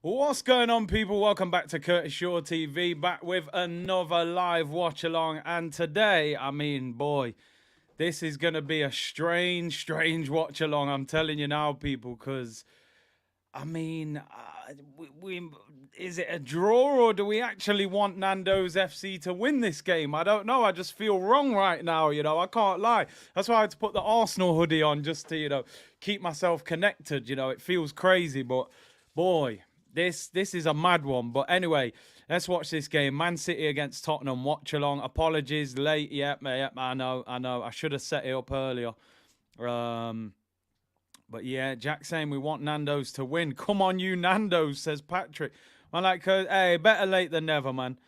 What's going on, people? Welcome back to Curtis Shaw TV, back with another live watch along. And today, boy, this is going to be a strange watch along. I'm telling you now, people, because I mean, is it a draw or do we actually want Nando's FC to win this game? I don't know. I just feel wrong right now. I can't lie. That's why I had to put the Arsenal hoodie on just to, keep myself connected. It feels crazy, but boy, this is a mad one. But anyway, let's watch this game. Man City against Tottenham. Watch along. Apologies, late. Yep, I know. I should have set it up earlier. But yeah, Jack saying we want Nando's to win. Come on, you Nando's, says Patrick. I'm like, hey, better late than never, man.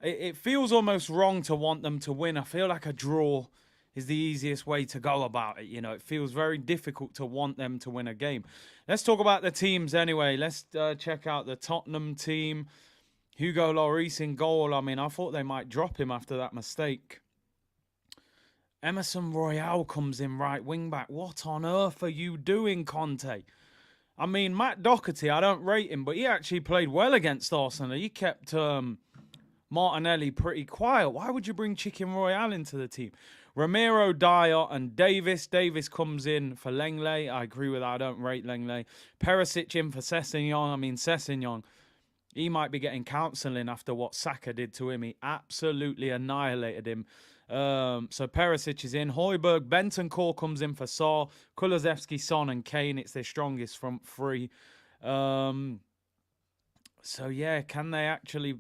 It feels almost wrong to want them to win. I feel like a draw is the easiest way to go about it. It feels very difficult to want them to win a game. Let's talk about the teams anyway. Let's check out the Tottenham team. Hugo Lloris in goal. I thought they might drop him after that mistake. Emerson Royale comes in right wing back. What on earth are you doing, Conte? Matt Doherty, I don't rate him, but he actually played well against Arsenal. He kept Martinelli pretty quiet. Why would you bring Chicken Royale into the team? Romero, Dyer, and Davis. Davis comes in for Lenglet. I agree with that. I don't rate Lenglet. Perisic in for Sessegnon. Sessegnon, he might be getting counselling after what Saka did to him. He absolutely annihilated him. So Perisic is in. Højbjerg, Bentancur comes in for Sarr. Kulusevski, Son, and Kane. It's their strongest front three. So yeah, can they actually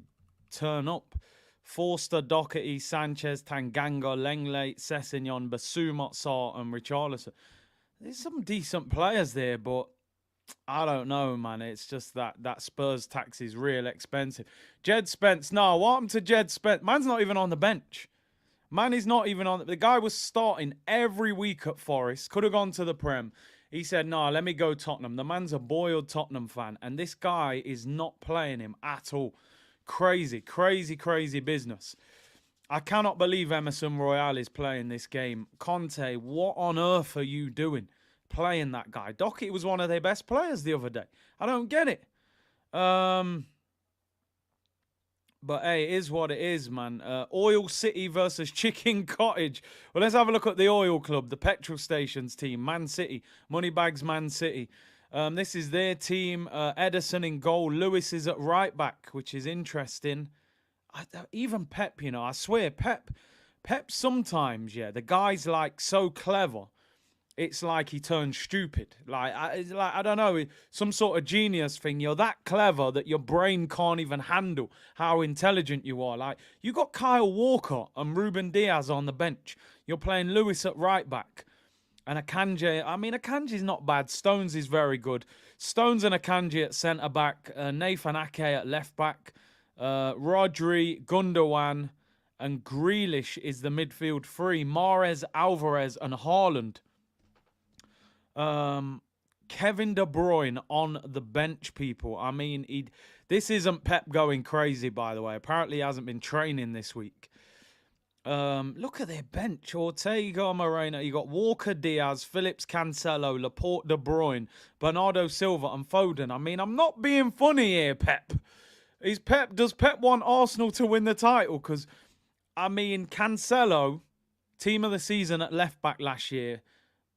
turn up? Forster, Doherty, Sanchez, Tanganga, Lenglet, Sessegnon, Basuma, Sarr, and Richarlison. There's some decent players there, but I don't know, man. It's just that Spurs tax is real expensive. Jed Spence, no, what happened to Jed Spence? Man's not even on the bench. Man is not even on. The guy was starting every week at Forest. Could have gone to the Prem. He said, no, let me go Tottenham. The man's a boiled Tottenham fan. And this guy is not playing him at all. Crazy business. I cannot believe Emerson Royale is playing this game. Conte, what on earth are you doing playing that guy? Doherty was one of their best players the other day. I don't get it. But hey, it is what it is, man. Oil City versus Chicken Cottage. Well, let's have a look at the Oil Club, the petrol stations team, Man City. Moneybags Man City. This is their team. Edison in goal. Lewis is at right back, which is interesting. Even Pep, I swear, Pep sometimes, yeah, the guy's like so clever. It's like he turns stupid. I don't know, some sort of genius thing. You're that clever that your brain can't even handle how intelligent you are. Like, you got Kyle Walker and Ruben Diaz on the bench. You're playing Lewis at right back. And Akanji, Akanji's not bad. Stones is very good. Stones and Akanji at centre back. Nathan Ake at left back. Rodri, Gundogan, and Grealish is the midfield three. Mahrez, Alvarez, and Haaland. Kevin De Bruyne on the bench, people. This isn't Pep going crazy, by the way. Apparently he hasn't been training this week. Look at their bench. Ortega, Moreno. You got Walker, Diaz, Phillips, Cancelo, Laporte, De Bruyne, Bernardo Silva, and Foden. I'm not being funny here, Pep. Does Pep want Arsenal to win the title? Because, Cancelo, team of the season at left back last year,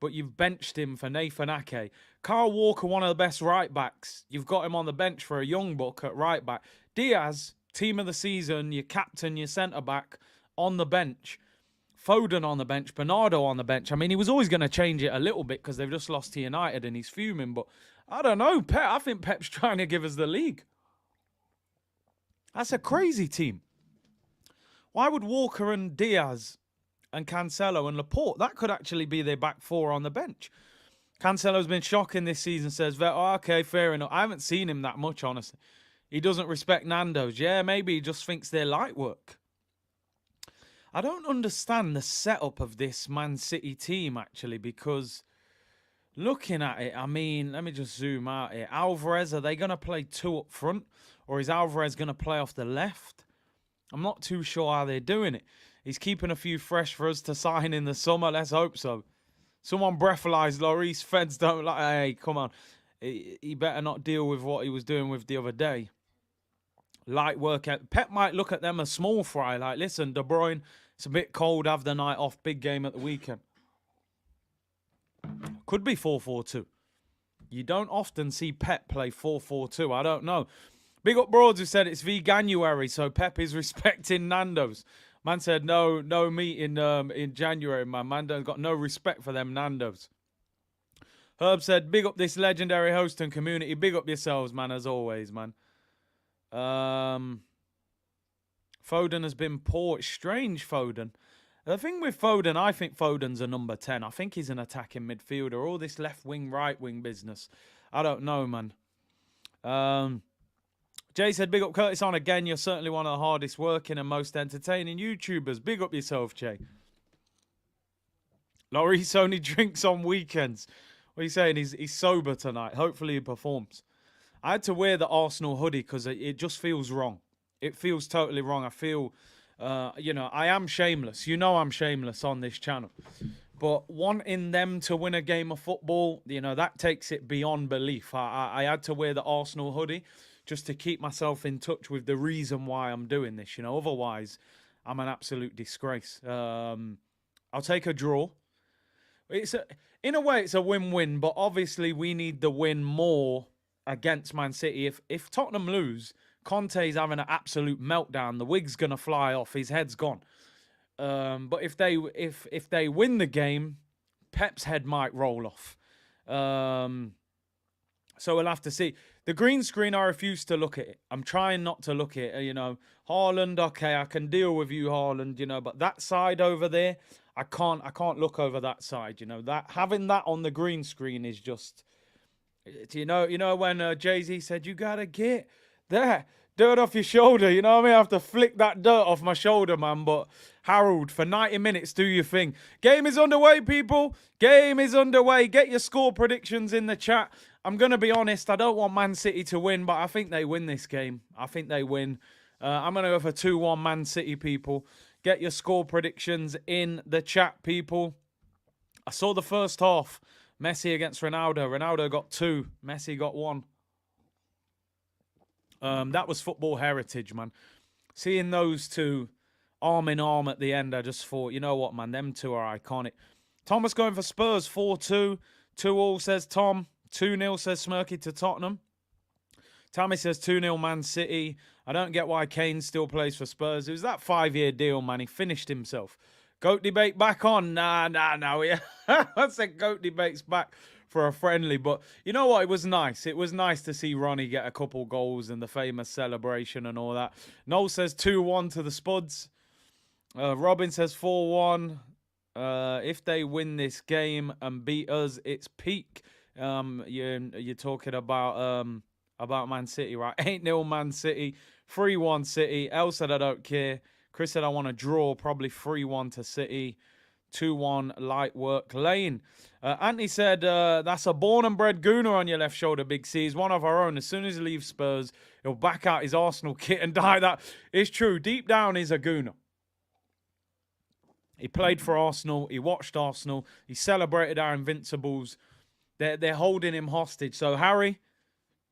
but you've benched him for Nathan Ake. Kyle Walker, one of the best right backs. You've got him on the bench for a young buck at right back. Diaz, team of the season, your captain, your centre back, on the bench. Foden on the bench. Bernardo on the bench. He was always going to change it a little bit because they've just lost to United and he's fuming. But I don't know, Pep. I think Pep's trying to give us the league. That's a crazy team. Why would Walker and Diaz and Cancelo and Laporte, that could actually be their back four on the bench? Cancelo's been shocking this season, says, okay, fair enough. I haven't seen him that much, honestly. He doesn't respect Nando's. Yeah, maybe he just thinks they're light work. I don't understand the setup of this Man City team, actually, because looking at it, let me just zoom out here. Alvarez, are they going to play two up front? Or is Alvarez going to play off the left? I'm not too sure how they're doing it. He's keeping a few fresh for us to sign in the summer. Let's hope so. Someone breathalyze Lloris. Feds don't like... Hey, come on. he better not deal with what he was doing with the other day. Light work. Pep might look at them as small fry. Like, listen, De Bruyne, it's a bit cold. Have the night off. Big game at the weekend. Could be 4-4-2. You don't often see Pep play 4-4-2. I don't know. Big up Broads who said it's January, so Pep is respecting Nando's. Man said no meat in January, man. Mando's got no respect for them Nando's. Herb said, big up this legendary host and community. Big up yourselves, man, as always, man. Foden has been poor. It's strange, Foden. The thing with Foden, I think Foden's a number 10. I think he's an attacking midfielder. All this left wing, right wing business. I don't know, man. Jay said, big up Curtis on again. You're certainly one of the hardest working and most entertaining YouTubers. Big up yourself, Jay. Lloris only drinks on weekends. What are you saying? He's sober tonight. Hopefully he performs. I had to wear the Arsenal hoodie because it just feels wrong. It feels totally wrong. I feel, I am shameless. You know I'm shameless on this channel. But wanting them to win a game of football, that takes it beyond belief. I had to wear the Arsenal hoodie just to keep myself in touch with the reason why I'm doing this. Otherwise, I'm an absolute disgrace. I'll take a draw. In a way, it's a win-win, but obviously we need the win more against Man City. If Tottenham lose, Conte's having an absolute meltdown. The wig's gonna fly off. His head's gone. But if they win the game, Pep's head might roll off. So we'll have to see. The green screen, I refuse to look at it. I'm trying not to look at it. Haaland, okay, I can deal with you, Haaland. But that side over there, I can't look over that side. That having that on the green screen is just. When Jay-Z said you gotta get that dirt off your shoulder. You know what I mean? I have to flick that dirt off my shoulder, man. But Harold, for 90 minutes, do your thing. Game is underway, people. Game is underway. Get your score predictions in the chat. I'm going to be honest. I don't want Man City to win, but I think they win this game. I think they win. I'm going to go for 2-1 Man City, people. Get your score predictions in the chat, people. I saw the first half. Messi against Ronaldo. Ronaldo got 2. Messi got 1. That was football heritage, man. Seeing those two arm in arm at the end, I just thought, you know what, man, them two are iconic. Thomas going for Spurs, 4-2. 2-2 says Tom. 2-0 says Smirky to Tottenham. Tammy says 2-0 Man City. I don't get why Kane still plays for Spurs. It was that 5-year deal, man. He finished himself. Goat debate back on. Nah. Yeah. I said Goat debate's back for a friendly. But you know what? It was nice. It was nice to see Ronnie get a couple goals and the famous celebration and all that. Noel says 2-1 to the Spuds. Robin says 4-1. If they win this game and beat us, it's peak. You're talking about Man City, right? 8-0 Man City. 3-1 City. El said I don't care. Chris said I want to draw, probably 3-1 to City. 2-1 light work lane. Anthony said, that's a born and bred gooner on your left shoulder, Big C. He's one of our own. As soon as he leaves Spurs, he'll back out his Arsenal kit and die. That is true. Deep down, he's a gooner. He played for Arsenal. He watched Arsenal. He celebrated our invincibles. They're holding him hostage. So, Harry,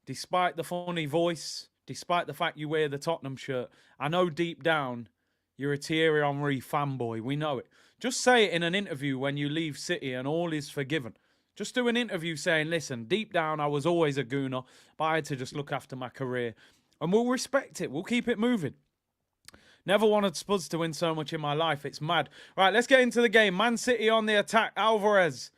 despite the funny voice, despite the fact you wear the Tottenham shirt, I know deep down you're a Thierry Henry fanboy. We know it. Just say it in an interview when you leave City and all is forgiven. Just do an interview saying, listen, deep down I was always a gooner, but I had to just look after my career. And we'll respect it. We'll keep it moving. Never wanted Spurs to win so much in my life. It's mad. Right, let's get into the game. Man City on the attack. Alvarez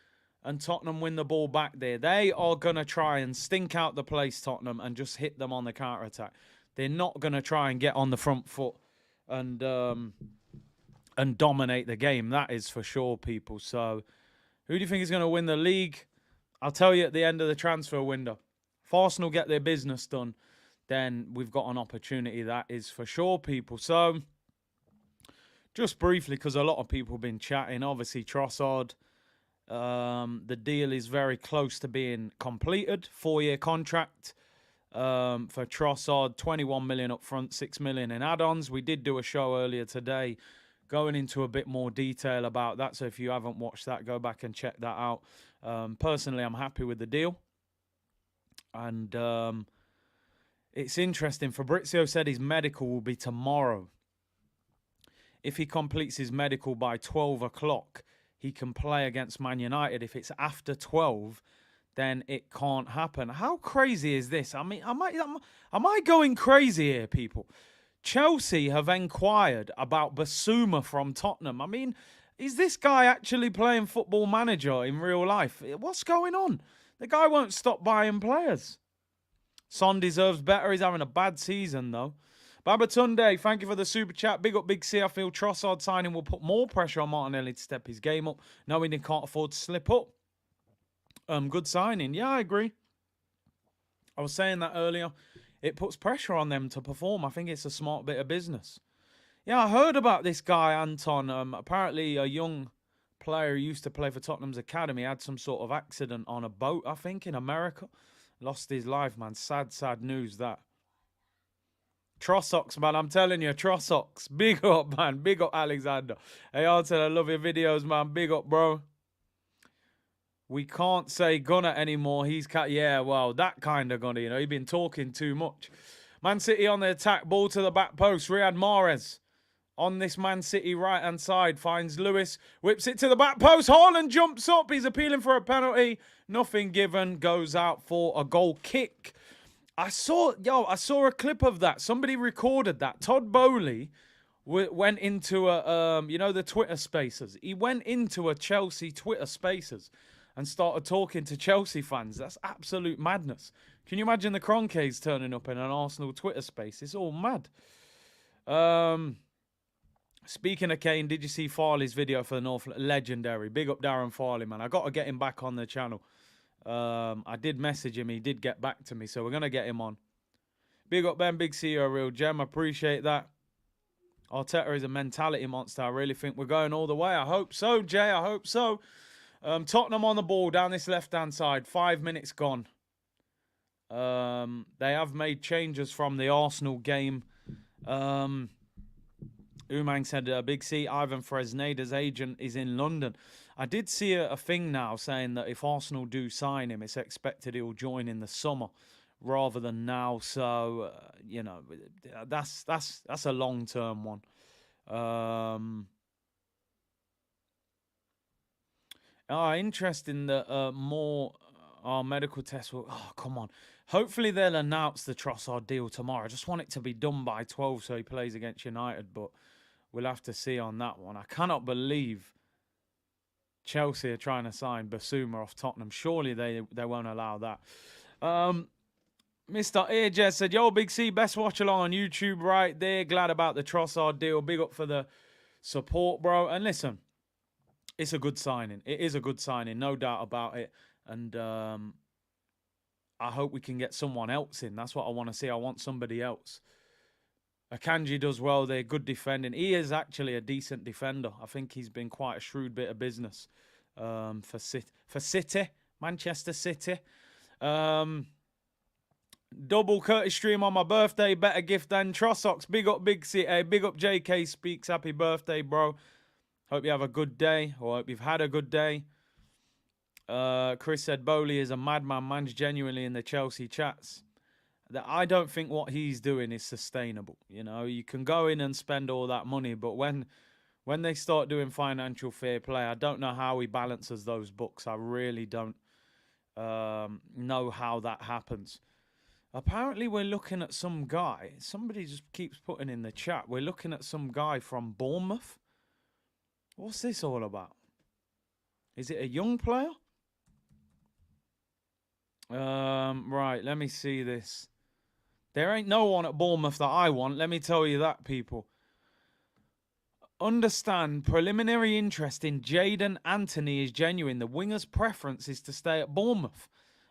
and Tottenham win the ball back there. They are going to try and stink out the place, Tottenham, and just hit them on the counter-attack. They're not going to try and get on the front foot and dominate the game. That is for sure, people. So, who do you think is going to win the league? I'll tell you at the end of the transfer window. If Arsenal get their business done, then we've got an opportunity. That is for sure, people. So, just briefly, because a lot of people have been chatting, obviously, Trossard, the deal is very close to being completed. 4-year contract for Trossard, 21 million up front, 6 million in add-ons. We did do a show earlier today going into a bit more detail about that. So if you haven't watched that, go back and check that out. Personally, I'm happy with the deal. And it's interesting. Fabrizio said his medical will be tomorrow. If he completes his medical by 12 o'clock, he can play against Man United. If it's after 12, then it can't happen. How crazy is this? I mean, am I going crazy here, people? Chelsea have inquired about Basuma from Tottenham. I mean, is this guy actually playing Football Manager in real life? What's going on? The guy won't stop buying players. Son deserves better. He's having a bad season, though. Babatunde, thank you for the super chat. Big up Big C. I feel Trossard signing will put more pressure on Martinelli to step his game up, knowing he can't afford to slip up. Good signing. Yeah, I agree. I was saying that earlier. It puts pressure on them to perform. I think it's a smart bit of business. Yeah, I heard about this guy, Anton. Apparently, a young player who used to play for Tottenham's academy had some sort of accident on a boat, I think, in America. Lost his life, man. Sad, sad news, that. Trossocks, man. I'm telling you, Trossocks. Big up, man. Big up, Alexander. Hey, Anton, I love your videos, man. Big up, bro. We can't say Gunner anymore. Yeah, well, that kind of Gunner, you know. He's been talking too much. Man City on the attack. Ball to the back post. Riyad Mahrez on this Man City right-hand side. Finds Lewis. Whips it to the back post. Haaland jumps up. He's appealing for a penalty. Nothing given. Goes out for a goal kick. I saw a clip of that. Somebody recorded that. Todd Bowley went into the Twitter Spaces. He went into a Chelsea Twitter Spaces and started talking to Chelsea fans. That's absolute madness. Can you imagine the Cronkies turning up in an Arsenal Twitter space? It's all mad. Speaking of Kane, did you see Farley's video for the North? Legendary. Big up Darren Farley, man. I got to get him back on the channel. I did message him. He did get back to me, so we're going to get him on. Big up Ben, big CEO, real gem. Appreciate that. Arteta is a mentality monster. I really think we're going all the way. I hope so, Jay. I hope so. Tottenham on the ball down this left-hand side. 5 minutes gone. They have made changes from the Arsenal game. Umang said, Big C, Ivan Fresneda's agent is in London. I did see a thing now saying that if Arsenal do sign him, it's expected he'll join in the summer rather than now. So, that's a long-term one. Interesting that more medical tests will... Oh, come on. Hopefully they'll announce the Trossard deal tomorrow. I just want it to be done by 12 so he plays against United, but we'll have to see on that one. I cannot believe Chelsea are trying to sign Basuma off Tottenham. Surely they won't allow that. Mr. AJ said, yo, Big C, best watch along on YouTube right there. Glad about the Trossard deal. Big up for the support, bro. And listen, it's a good signing. It is a good signing, no doubt about it. And I hope we can get someone else in. That's what I want to see. I want somebody else. Akanji does well. They're good defending. He is actually a decent defender. I think he's been quite a shrewd bit of business for City, Manchester City. Double Curtis stream on my birthday. Better gift than Trossocks. Big up Big City. Big up JK Speaks. Happy birthday, bro. Hope you have a good day, or hope you've had a good day. Chris said Bowley is a madman. Man's genuinely in the Chelsea chats. That I don't think what he's doing is sustainable. You know, you can go in and spend all that money, but when they start doing financial fair play, I don't know how he balances those books. I really don't know how that happens. Apparently, we're looking at some guy. Somebody just keeps putting in the chat. We're looking at some guy from Bournemouth. What's this all about? Is it a young player? Right, let me see this. There ain't no one at Bournemouth that I want. Let me tell you that, people. Understand, preliminary interest in Jadon Anthony is genuine. The winger's preference is to stay at Bournemouth.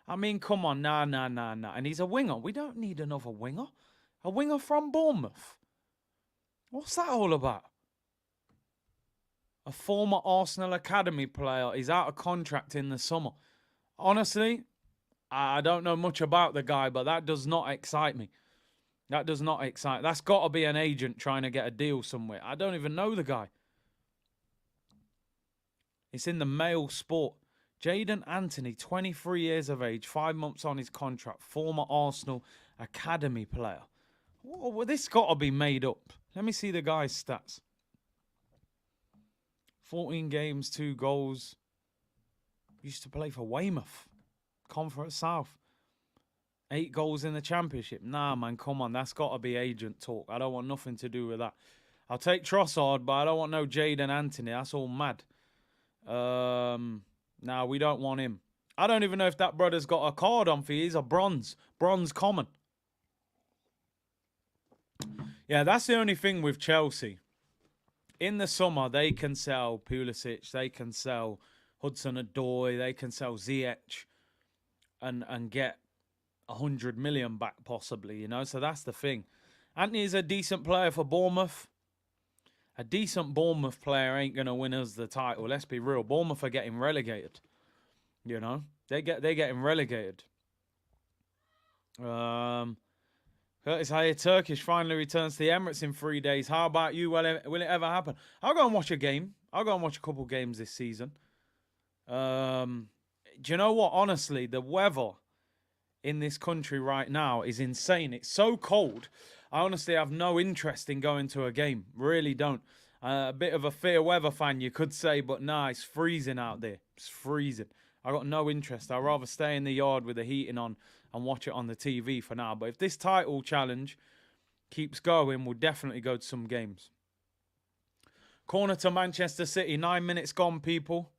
I mean, come on, nah. And he's a winger. We don't need another winger. A winger from Bournemouth. What's that all about? A former Arsenal Academy player is out of contract in the summer. Honestly, I don't know much about the guy, but that does not excite me. That does not excite. That's got to be an agent trying to get a deal somewhere. I don't even know the guy. It's in the Mail Sport. Jaden Anthony, 23 years of age, 5 months on his contract, former Arsenal academy player. Well, this got to be made up. Let me see the guy's stats. 14 games, 2 goals. Used to play for Weymouth, Conference South. 8 goals in the Championship. Nah, man, come on. That's got to be agent talk. I don't want nothing to do with that. I'll take Trossard, but I don't want no Jaden Anthony. That's all mad. Nah, we don't want him. I don't even know if that brother's got a card on for you. He's a bronze. Bronze common. Yeah, that's the only thing with Chelsea. In the summer, they can sell Pulisic. They can sell Hudson-Odoi. They can sell Ziyech and get 100 million back possibly, you know. So that's the thing. Anthony's a decent player for Bournemouth. A decent Bournemouth player ain't going to win us the title. Let's be real. Bournemouth are getting relegated. You know, they're getting relegated. Curtis Hayes, Turkish finally returns to the Emirates in 3 days. How about you? Will it ever happen? I'll go and watch a game. I'll go and watch a couple games this season. Do you know what? Honestly, the weather in this country right now is insane. It's so cold. I honestly have no interest in going to a game. Really don't. A bit of a fair weather fan, you could say, but nah, it's freezing out there. It's freezing. I got no interest. I'd rather stay in the yard with the heating on and watch it on the TV for now. But if this title challenge keeps going, we'll definitely go to some games. Corner to Manchester City. 9 minutes gone, people.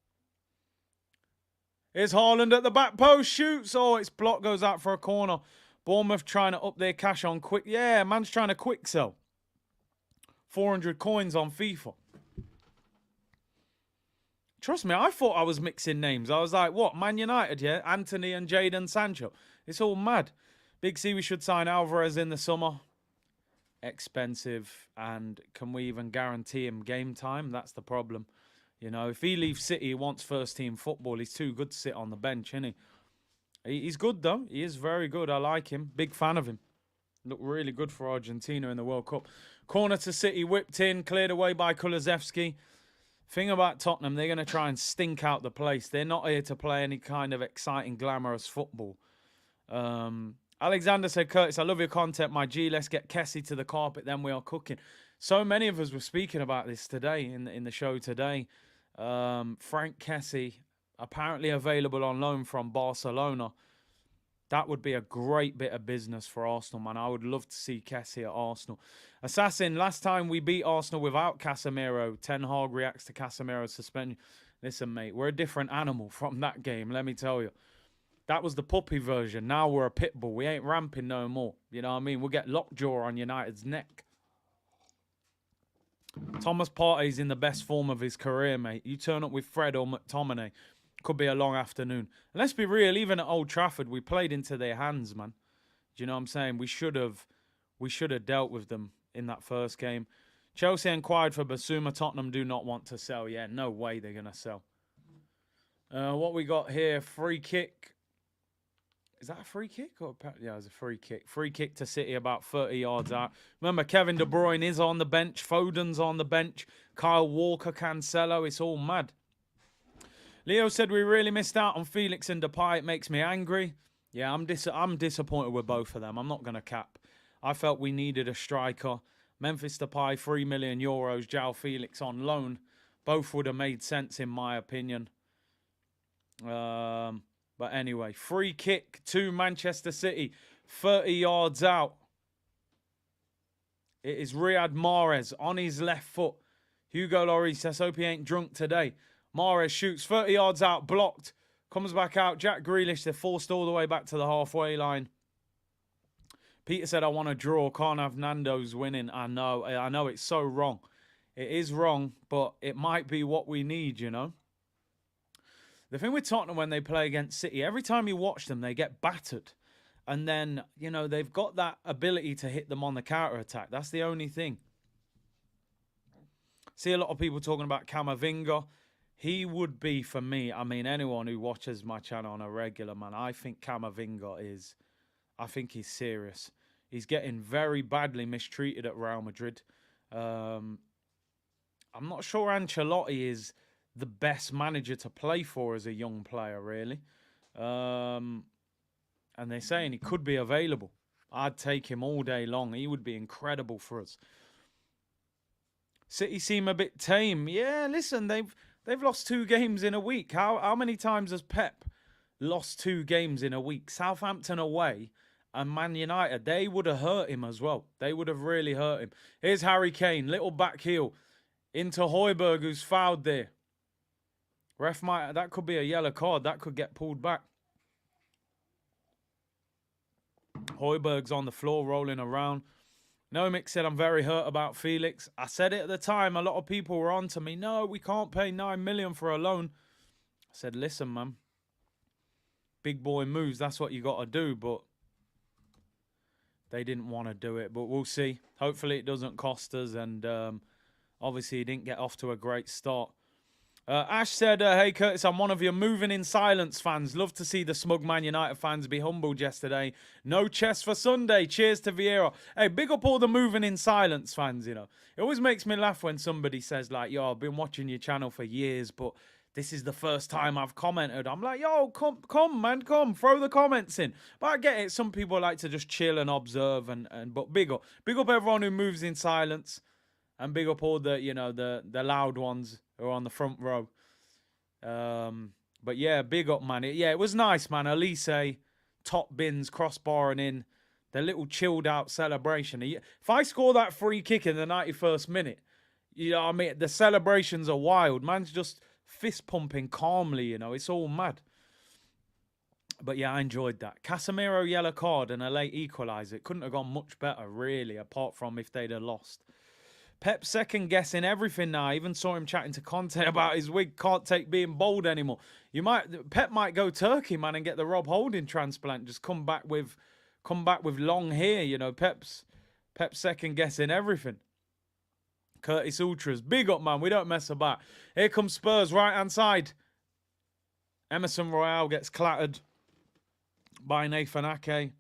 Here's Haaland at the back post. Shoots. Oh, its block goes out for a corner. Bournemouth trying to up their cash on quick. Yeah, man's trying to quick sell. 400 coins on FIFA. Trust me, I thought I was mixing names. I was like, what? Man United, yeah? Anthony and Jadon Sancho. It's all mad. Big C, we should sign Alvarez in the summer. Expensive. And can we even guarantee him game time? That's the problem. You know, if he leaves City, he wants first-team football. He's too good to sit on the bench, isn't he? He's good, though. He is very good. I like him. Big fan of him. Looked really good for Argentina in the World Cup. Corner to City, whipped in, cleared away by Kulusevski. Thing about Tottenham, they're going to try and stink out the place. They're not here to play any kind of exciting, glamorous football. Alexander said, Curtis, I love your content, my G. Let's get Kessie to the carpet, then we are cooking. So many of us were speaking about this today, in the show today. Frank Kessie, apparently available on loan from Barcelona. That would be a great bit of business for Arsenal, man. I would love to see Kessie at Arsenal. Assassin, last time we beat Arsenal without Casemiro, Ten Hag reacts to Casemiro's suspension. Listen, mate, we're a different animal from that game, let me tell you. That was the puppy version. Now we're a pit bull. We ain't ramping no more. You know what I mean? We'll get lockjaw on United's neck. Thomas Partey's in the best form of his career, mate. You turn up with Fred or McTominay. Could be a long afternoon. And let's be real, even at Old Trafford, we played into their hands, man. Do you know what I'm saying? We should have dealt with them in that first game. Chelsea inquired for Basuma. Tottenham do not want to sell. Yeah, no way they're going to sell. What we got here, free kick. Is that a free kick? Yeah, it's a free kick. Free kick to City about 30 yards out. Remember, Kevin De Bruyne is on the bench. Foden's on the bench. Kyle Walker, Cancelo. It's all mad. Leo said we really missed out on Felix and Depay. It makes me angry. Yeah, I'm disappointed with both of them. I'm not going to cap. I felt we needed a striker. Memphis Depay, 3 million euros. João Felix on loan. Both would have made sense in my opinion. But anyway, free kick to Manchester City. 30 yards out. It is Riyad Mahrez on his left foot. Hugo Lloris says, hope he ain't drunk today. Mahrez shoots 30 yards out, blocked. Comes back out. Jack Grealish, they're forced all the way back to the halfway line. Peter said, I want to draw. Can't have Nando's winning. I know it's so wrong. It is wrong, but it might be what we need, you know. The thing with Tottenham when they play against City, every time you watch them, they get battered. And then, you know, they've got that ability to hit them on the counter-attack. That's the only thing. See a lot of people talking about Camavinga. He would be, for me, I mean, anyone who watches my channel on a regular, man, I think Camavinga is, I think he's serious. He's getting very badly mistreated at Real Madrid. I'm not sure Ancelotti is the best manager to play for as a young player, really. And they're saying he could be available. I'd take him all day long. He would be incredible for us. City seem a bit tame. Yeah, listen, they've lost 2 games in a week. How many times has Pep lost 2 games in a week? Southampton away and Man United, they would have hurt him as well. They would have really hurt him. Here's Harry Kane, little back heel into Højbjerg, who's fouled there. Ref that could be a yellow card. That could get pulled back. Højbjerg's on the floor rolling around. Nomic said, I'm very hurt about Felix. I said it at the time. A lot of people were on to me. No, we can't pay 9 million for a loan. I said, listen, man. Big boy moves. That's what you got to do. But they didn't want to do it. But we'll see. Hopefully it doesn't cost us. And obviously he didn't get off to a great start. Ash said, hey, Curtis, I'm one of your moving in silence fans. Love to see the smug Man United fans be humbled yesterday. No chest for Sunday. Cheers to Vieira. Hey, big up all the moving in silence fans, you know. It always makes me laugh when somebody says, like, yo, I've been watching your channel for years, but this is the first time I've commented. I'm like, yo, come, man, come. Throw the comments in. But I get it. Some people like to just chill and observe. But big up. Big up everyone who moves in silence. And big up all the, you know, the loud ones who are on the front row. But yeah, big up, man. It was nice, man. Elise, top bins, crossbarring in. The little chilled out celebration. If I score that free kick in the 91st minute, you know what I mean? The celebrations are wild. Man's just fist pumping calmly, you know. It's all mad. But yeah, I enjoyed that. Casemiro yellow card and a late equaliser. It couldn't have gone much better, really, apart from if they'd have lost. Pep second guessing everything now. I even saw him chatting to Conte about his wig. Can't take being bold anymore. Pep might go Turkey, man, and get the Rob Holding transplant. Just come back with long hair. You know, Pep's second guessing everything. Curtis Ultras, big up, man. We don't mess about. Here comes Spurs, right hand side. Emerson Royale gets clattered by Nathan Ake.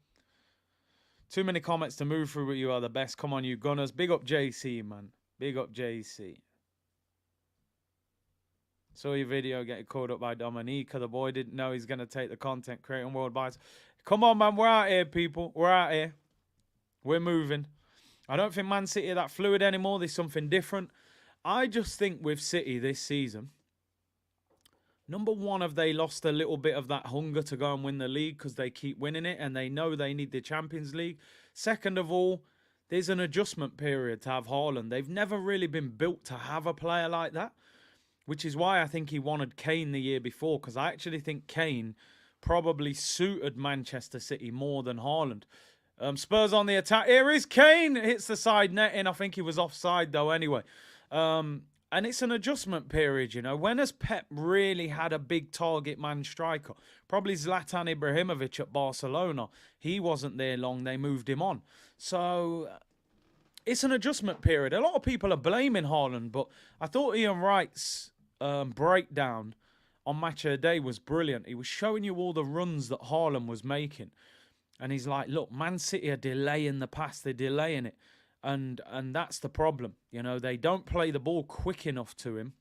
Too many comments to move through, but you are the best. Come on, you Gunners. Big up JC, man. Big up JC. Saw your video getting called up by Dominica. The boy didn't know he's going to take the content creating world bites. Come on, man. We're out here, people. We're out here. We're moving. I don't think Man City are that fluid anymore. There's something different. I just think with City this season, number one, have they lost a little bit of that hunger to go and win the league because they keep winning it and they know they need the Champions League. Second of all, there's an adjustment period to have Haaland. They've never really been built to have a player like that, which is why I think he wanted Kane the year before, because I actually think Kane probably suited Manchester City more than Haaland. Spurs on the attack. Here is Kane. Hits the side netting. I think he was offside though anyway. And it's an adjustment period, you know. When has Pep really had a big target man striker? Probably Zlatan Ibrahimovic at Barcelona. He wasn't there long. They moved him on. So it's an adjustment period. A lot of people are blaming Haaland, but I thought Ian Wright's breakdown on Match of the Day was brilliant. He was showing you all the runs that Haaland was making. And he's like, look, Man City are delaying the pass. They're delaying it. And that's the problem. You know, they don't play the ball quick enough to him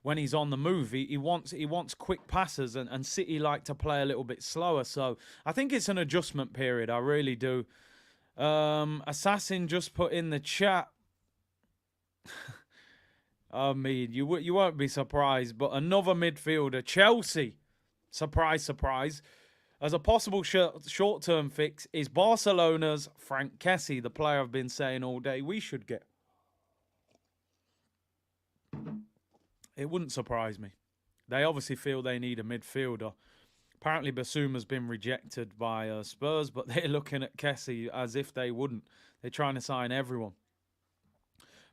when he's on the move. He wants quick passes, and City like to play a little bit slower. So I think it's an adjustment period. I really do. Assassin just put in the chat. I mean, you won't be surprised, but another midfielder, Chelsea. Surprise, surprise. As a possible short-term fix is Barcelona's Frank Kessie, the player I've been saying all day we should get. It wouldn't surprise me. They obviously feel they need a midfielder. Apparently Basuma's been rejected by Spurs, but they're looking at Kessie as if they wouldn't. They're trying to sign everyone.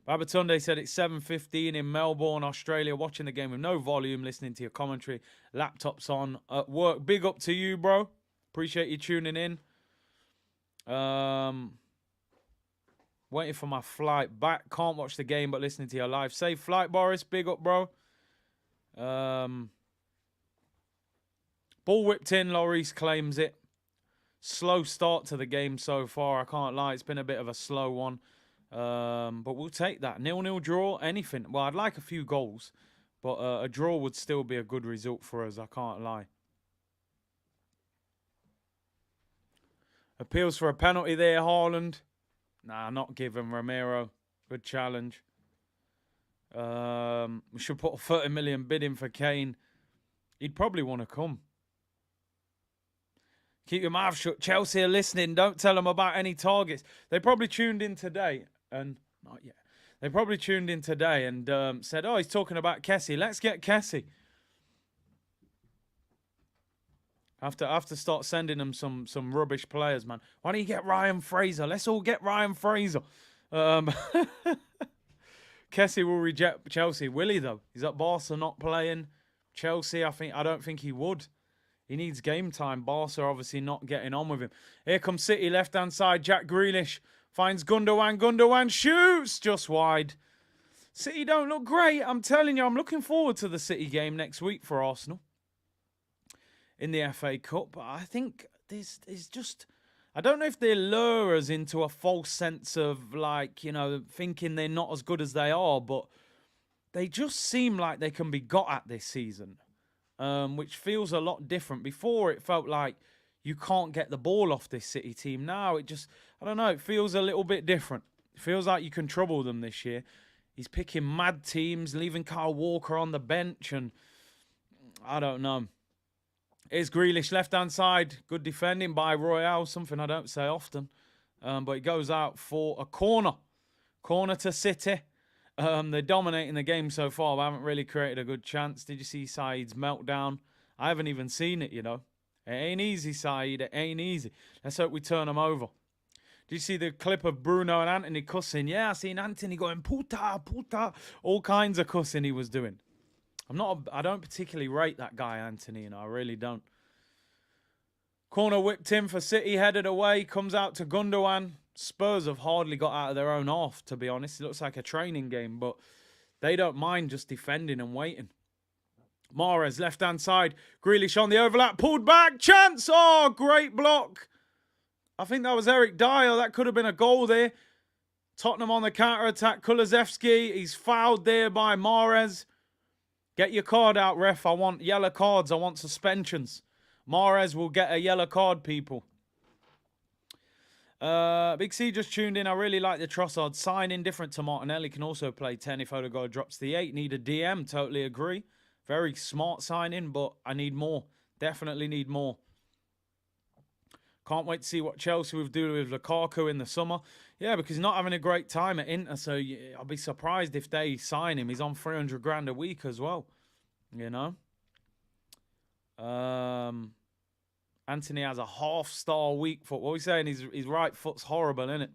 Babatunde said it's 7:15 in Melbourne, Australia, watching the game with no volume, listening to your commentary. Laptop's on at work. Big up to you, bro. Appreciate you tuning in. Waiting for my flight back. Can't watch the game, but listening to your live. Safe flight, Boris. Big up, bro. Ball whipped in. Lloris claims it. Slow start to the game so far. I can't lie. It's been a bit of a slow one. But we'll take that. 0-0 draw, anything. Well, I'd like a few goals, But a draw would still be a good result for us, I can't lie. Appeals for a penalty there, Haaland. Nah, not given. Romero, good challenge. We should put a 30 million bid in for Kane. He'd probably want to come. Keep your mouth shut. Chelsea are listening. Don't tell them about any targets. They probably tuned in today and not yet. They probably tuned in today and said, "Oh, he's talking about Kessie. Let's get Kessie." I have to start sending them some rubbish players, man. Why don't you get Ryan Fraser? Let's all get Ryan Fraser. Kessie will reject Chelsea. Will he though? He's at Barca not playing. Chelsea, I don't think he would. He needs game time. Barca obviously not getting on with him. Here comes City, left-hand side. Jack Grealish finds Gundogan. Gundogan shoots just wide. City don't look great. I'm telling you, I'm looking forward to the City game next week for Arsenal in the FA Cup. But I think this is just... I don't know if they lure us into a false sense of, like, you know, thinking they're not as good as they are, but they just seem like they can be got at this season. Which feels a lot different. Before, it felt like you can't get the ball off this City team. Now, it just, I don't know, it feels a little bit different. It feels like you can trouble them this year. He's picking mad teams, leaving Kyle Walker on the bench, and I don't know. Here's Grealish, left-hand side. Good defending by Royale, something I don't say often. But he goes out for a corner. Corner to City. They're dominating the game so far. But haven't really created a good chance. Did you see Said's meltdown? I haven't even seen it, you know. It ain't easy, Said. It ain't easy. Let's hope we turn them over. Did you see the clip of Bruno and Anthony cussing? Yeah, I seen Anthony going, puta, puta. All kinds of cussing he was doing. I don't particularly rate that guy, Anthony, you know. I really don't. Corner whipped in for City, headed away. Comes out to Gundogan. Spurs have hardly got out of their own half, to be honest. It looks like a training game, but they don't mind just defending and waiting. Mahrez, left-hand side. Grealish on the overlap. Pulled back. Chance. Oh, great block. I think that was Eric Dyer. That could have been a goal there. Tottenham on the counter-attack. Kulusevski. He's fouled there by Mahrez. Get your card out, ref. I want yellow cards. I want suspensions. Mahrez will get a yellow card, people. Big C just tuned in. I really like the Trossard signing. Different to Martinelli. Can also play 10 if Odegaard drops the 8. Need a DM. Totally agree. Very smart signing, but I need more. Definitely need more. Can't wait to see what Chelsea will do with Lukaku in the summer. Yeah, because he's not having a great time at Inter, so I'll be surprised if they sign him. He's on 300 grand a week as well, you know. Anthony has a half-star weak foot. What are we saying? His right foot's horrible, isn't it?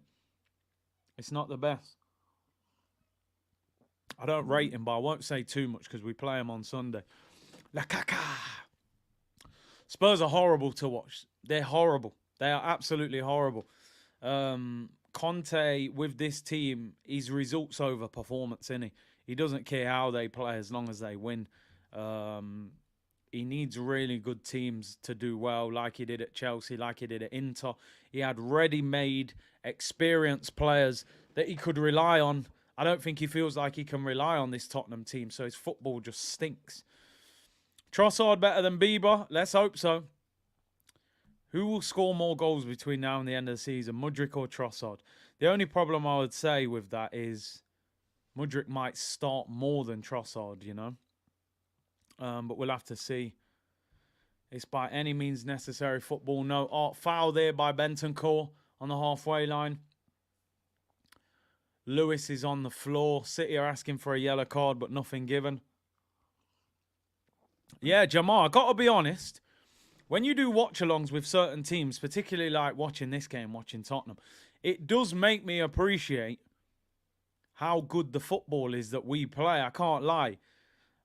It's not the best. I don't rate him, but I won't say too much because we play him on Sunday. Lukaku. Spurs are horrible to watch. They're horrible. They are absolutely horrible. Conte, with this team, he's results over performance, isn't he? He doesn't care how they play as long as they win. He needs really good teams to do well, like he did at Chelsea, like he did at Inter. He had ready-made, experienced players that he could rely on. I don't think he feels like he can rely on this Tottenham team, so his football just stinks. Trossard better than Bieber? Let's hope so. Who will score more goals between now and the end of the season, Mudryk or Trossard? The only problem I would say with that is Mudryk might start more than Trossard, you know. But we'll have to see. It's by any means necessary football. No foul there by Bentancur on the halfway line. Lewis is on the floor. City are asking for a yellow card, but nothing given. Yeah, Jamal, I got to be honest. When you do watch-alongs with certain teams, particularly like watching this game, watching Tottenham, it does make me appreciate how good the football is that we play. I can't lie.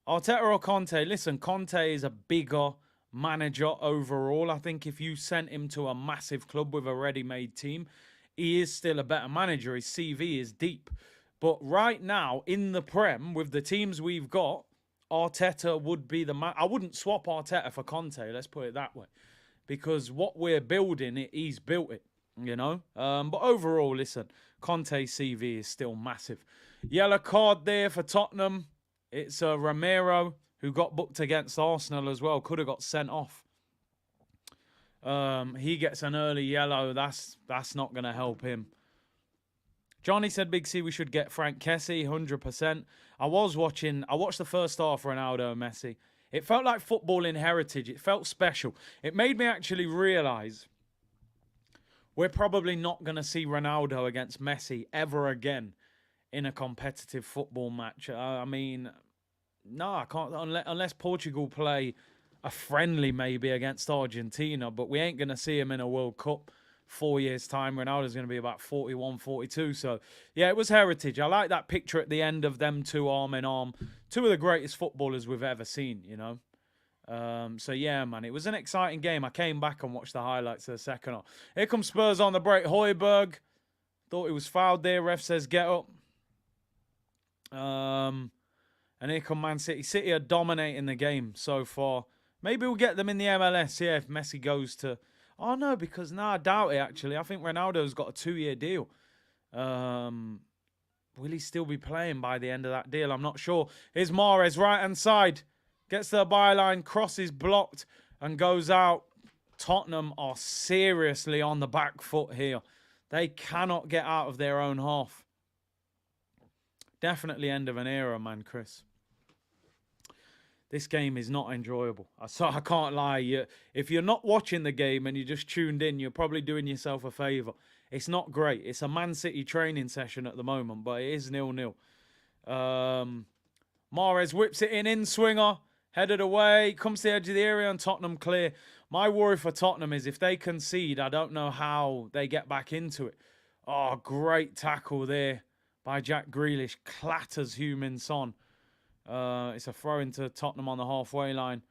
Arteta or Conte? Listen, Conte is a bigger manager overall. I think if you sent him to a massive club with a ready-made team, he is still a better manager. His CV is deep. But right now, in the Prem, with the teams we've got, Arteta would be the man. I wouldn't swap Arteta for Conte, let's put it that way. Because what we're building, he's built it, you know. But overall, listen, Conte's CV is still massive. Yellow card there for Tottenham. It's Romero, who got booked against Arsenal as well. Could have got sent off. He gets an early yellow. That's not going to help him. Johnny said, Big C, we should get Frank Kessie, 100%. I watched the first half, Ronaldo and Messi. It felt like footballing heritage. It felt special. It made me actually realise we're probably not going to see Ronaldo against Messi ever again in a competitive football match. I mean, no, I can't, unless Portugal play a friendly maybe against Argentina, but we ain't going to see him in a World Cup 4 years' time. Ronaldo's going to be about 41, 42. So, yeah, it was heritage. I like that picture at the end of them two arm in arm. Two of the greatest footballers we've ever seen, you know. So, yeah, man, it was an exciting game. I came back and watched the highlights of the second half. Here comes Spurs on the break. Højbjerg thought he was fouled there. Ref says get up. And here come Man City. City are dominating the game so far. Maybe we'll get them in the MLS, yeah, if Messi goes to... Oh, no, because, I doubt it, actually. I think Ronaldo's got a 2-year deal. Will he still be playing by the end of that deal? I'm not sure. Here's Mahrez, right-hand side. Gets to the byline, crosses blocked, and goes out. Tottenham are seriously on the back foot here. They cannot get out of their own half. Definitely end of an era, man, Chris. This game is not enjoyable. So I can't lie. If you're not watching the game and you just tuned in, you're probably doing yourself a favour. It's not great. It's a Man City training session at the moment, but it is 0-0. Mahrez whips it in swinger, headed away, comes to the edge of the area, and Tottenham clear. My worry for Tottenham is if they concede, I don't know how they get back into it. Oh, great tackle there by Jack Grealish. Clatters Heung-min Son. It's a throw into Tottenham on the halfway line.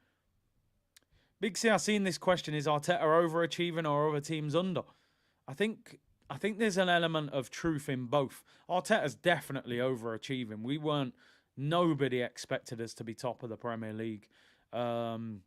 Big C, I've seen this question. Is Arteta overachieving or other teams under? I think there's an element of truth in both. Arteta's definitely overachieving. Nobody expected us to be top of the Premier League. But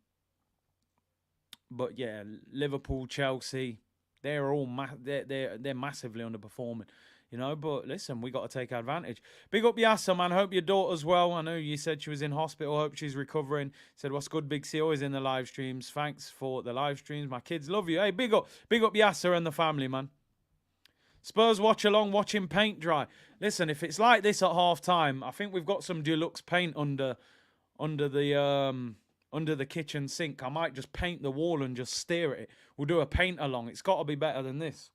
yeah, Liverpool, Chelsea, they're all they're massively underperforming. You know, but listen, we got to take advantage. Big up Yasser, man. Hope your daughter's well. I know you said she was in hospital. Hope she's recovering. Said, what's good, Big C? Always in the live streams. Thanks for the live streams. My kids love you. Hey, big up Yasser and the family, man. Spurs watch along, watching paint dry. Listen, if it's like this at half time, I think we've got some deluxe paint under the kitchen sink. I might just paint the wall and just stare at it. We'll do a paint along. It's got to be better than this.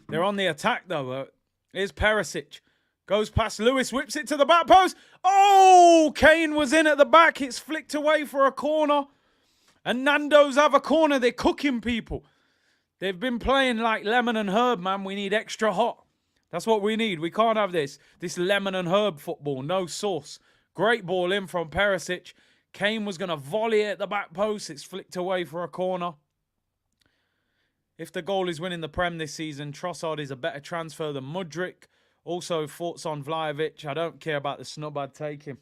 They're on the attack, though. Here's Perisic. Goes past Lewis, whips it to the back post. Oh, Kane was in at the back. It's flicked away for a corner. And Nando's have a corner. They're cooking people. They've been playing like lemon and herb, man. We need extra hot. That's what we need. We can't have this lemon and herb football. No sauce. Great ball in from Perisic. Kane was going to volley it at the back post. It's flicked away for a corner. If the goal is winning the Prem this season, Trossard is a better transfer than Mudryk. Also, thoughts on Vlahovic. I don't care about the snub. I'd take him.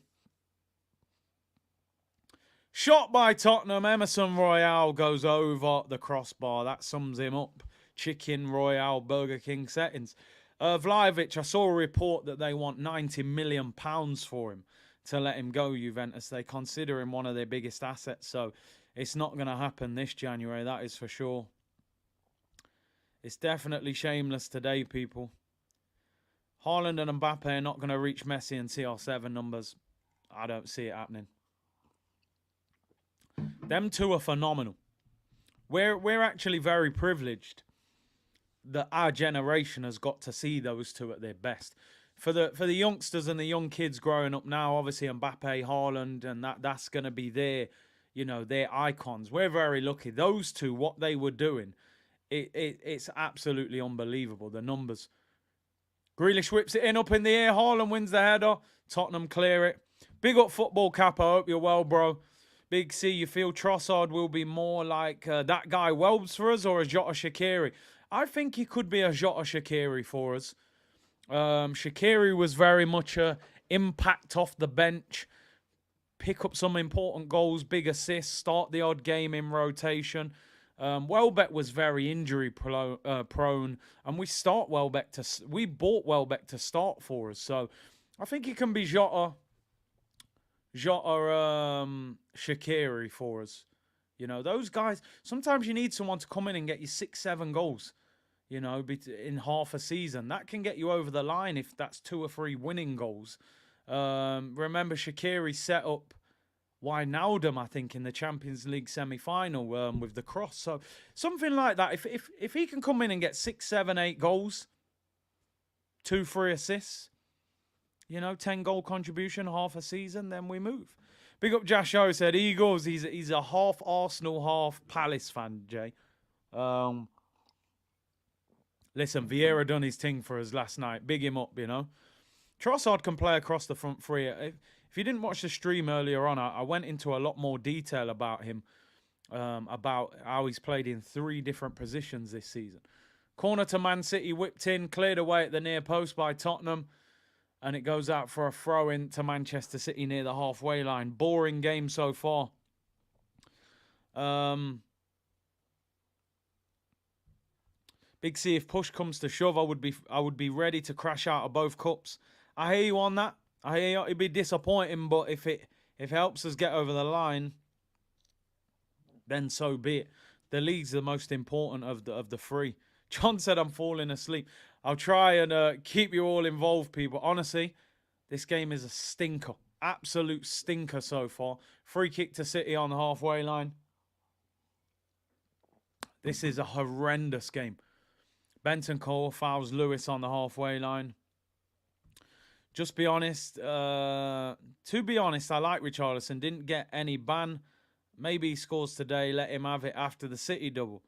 Shot by Tottenham. Emerson Royale goes over the crossbar. That sums him up. Chicken Royale, Burger King settings. Vlahovic, I saw a report that they want £90 million for him to let him go, Juventus. They consider him one of their biggest assets. So it's not going to happen this January. That is for sure. It's definitely shameless today, people. Haaland and Mbappe are not going to reach Messi and CR7 numbers. I don't see it happening. Them two are phenomenal. We're actually very privileged that our generation has got to see those two at their best. For the youngsters and the young kids growing up now, obviously Mbappe, Haaland, and that's going to be their icons. We're very lucky. Those two, what they were doing, it's absolutely unbelievable, the numbers. Grealish whips it in, up in the air. Haaland wins the header. Tottenham clear it. Big up Football Cap. I hope you're well, bro. Big C, you feel Trossard will be more like that guy Welbs for us or a Jota Shaqiri? I think he could be a Jota Shaqiri for us. Shaqiri was very much a impact off the bench. Pick up some important goals, big assists, start the odd game in rotation. Welbeck was very injury prone, and we bought Welbeck to start for us. So I think he can be Shaqiri for us. You know, those guys, sometimes you need someone to come in and get you 6, 7 goals, you know, in half a season. That can get you over the line if that's 2 or 3 winning goals. Remember, Shaqiri set up Wijnaldum, I think, in the Champions League semi-final with the cross. So something like that. If he can come in and get 6, 7, 8 goals, 2, 3 assists, you know, 10-goal contribution, half a season, then we move. Big up Jasho, said Eagles. He's a half Arsenal, half Palace fan, Jay. Listen, Vieira done his thing for us last night. Big him up, you know. Trossard can play across the front three. If you didn't watch the stream earlier on, I went into a lot more detail about him, about how he's played in 3 different positions this season. Corner to Man City, whipped in, cleared away at the near post by Tottenham. And it goes out for a throw-in to Manchester City near the halfway line. Boring game so far. Big C, if push comes to shove, I would be ready to crash out of both cups. I hear you on that. I hear you. It'd be disappointing, but if it helps us get over the line, then so be it. The league's the most important of the 3. John said I'm falling asleep. I'll try and keep you all involved, people. Honestly, this game is a stinker. Absolute stinker so far. Free kick to City on the halfway line. This is a horrendous game. Bentancur fouls Lewis on the halfway line. Just be honest. To be honest, I like Richarlison. Didn't get any ban. Maybe he scores today. Let him have it after the City double.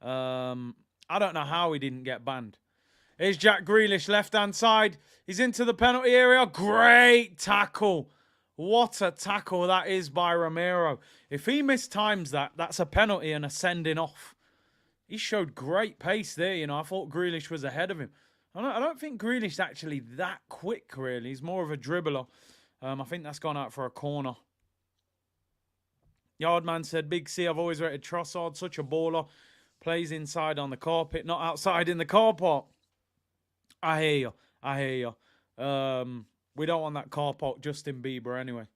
I don't know how he didn't get banned. Here's Jack Grealish, left-hand side. He's into the penalty area. Great tackle. What a tackle that is by Romero. If he mistimes that, that's a penalty and a sending off. He showed great pace there, you know. I thought Grealish was ahead of him. I don't think Grealish's actually that quick, really. He's more of a dribbler. I think that's gone out for a corner. Yardman said, Big C, I've always rated Trossard, such a baller. Plays inside on the carpet, not outside in the car park. I hear you. I hear you. We don't want that car park Justin Bieber anyway.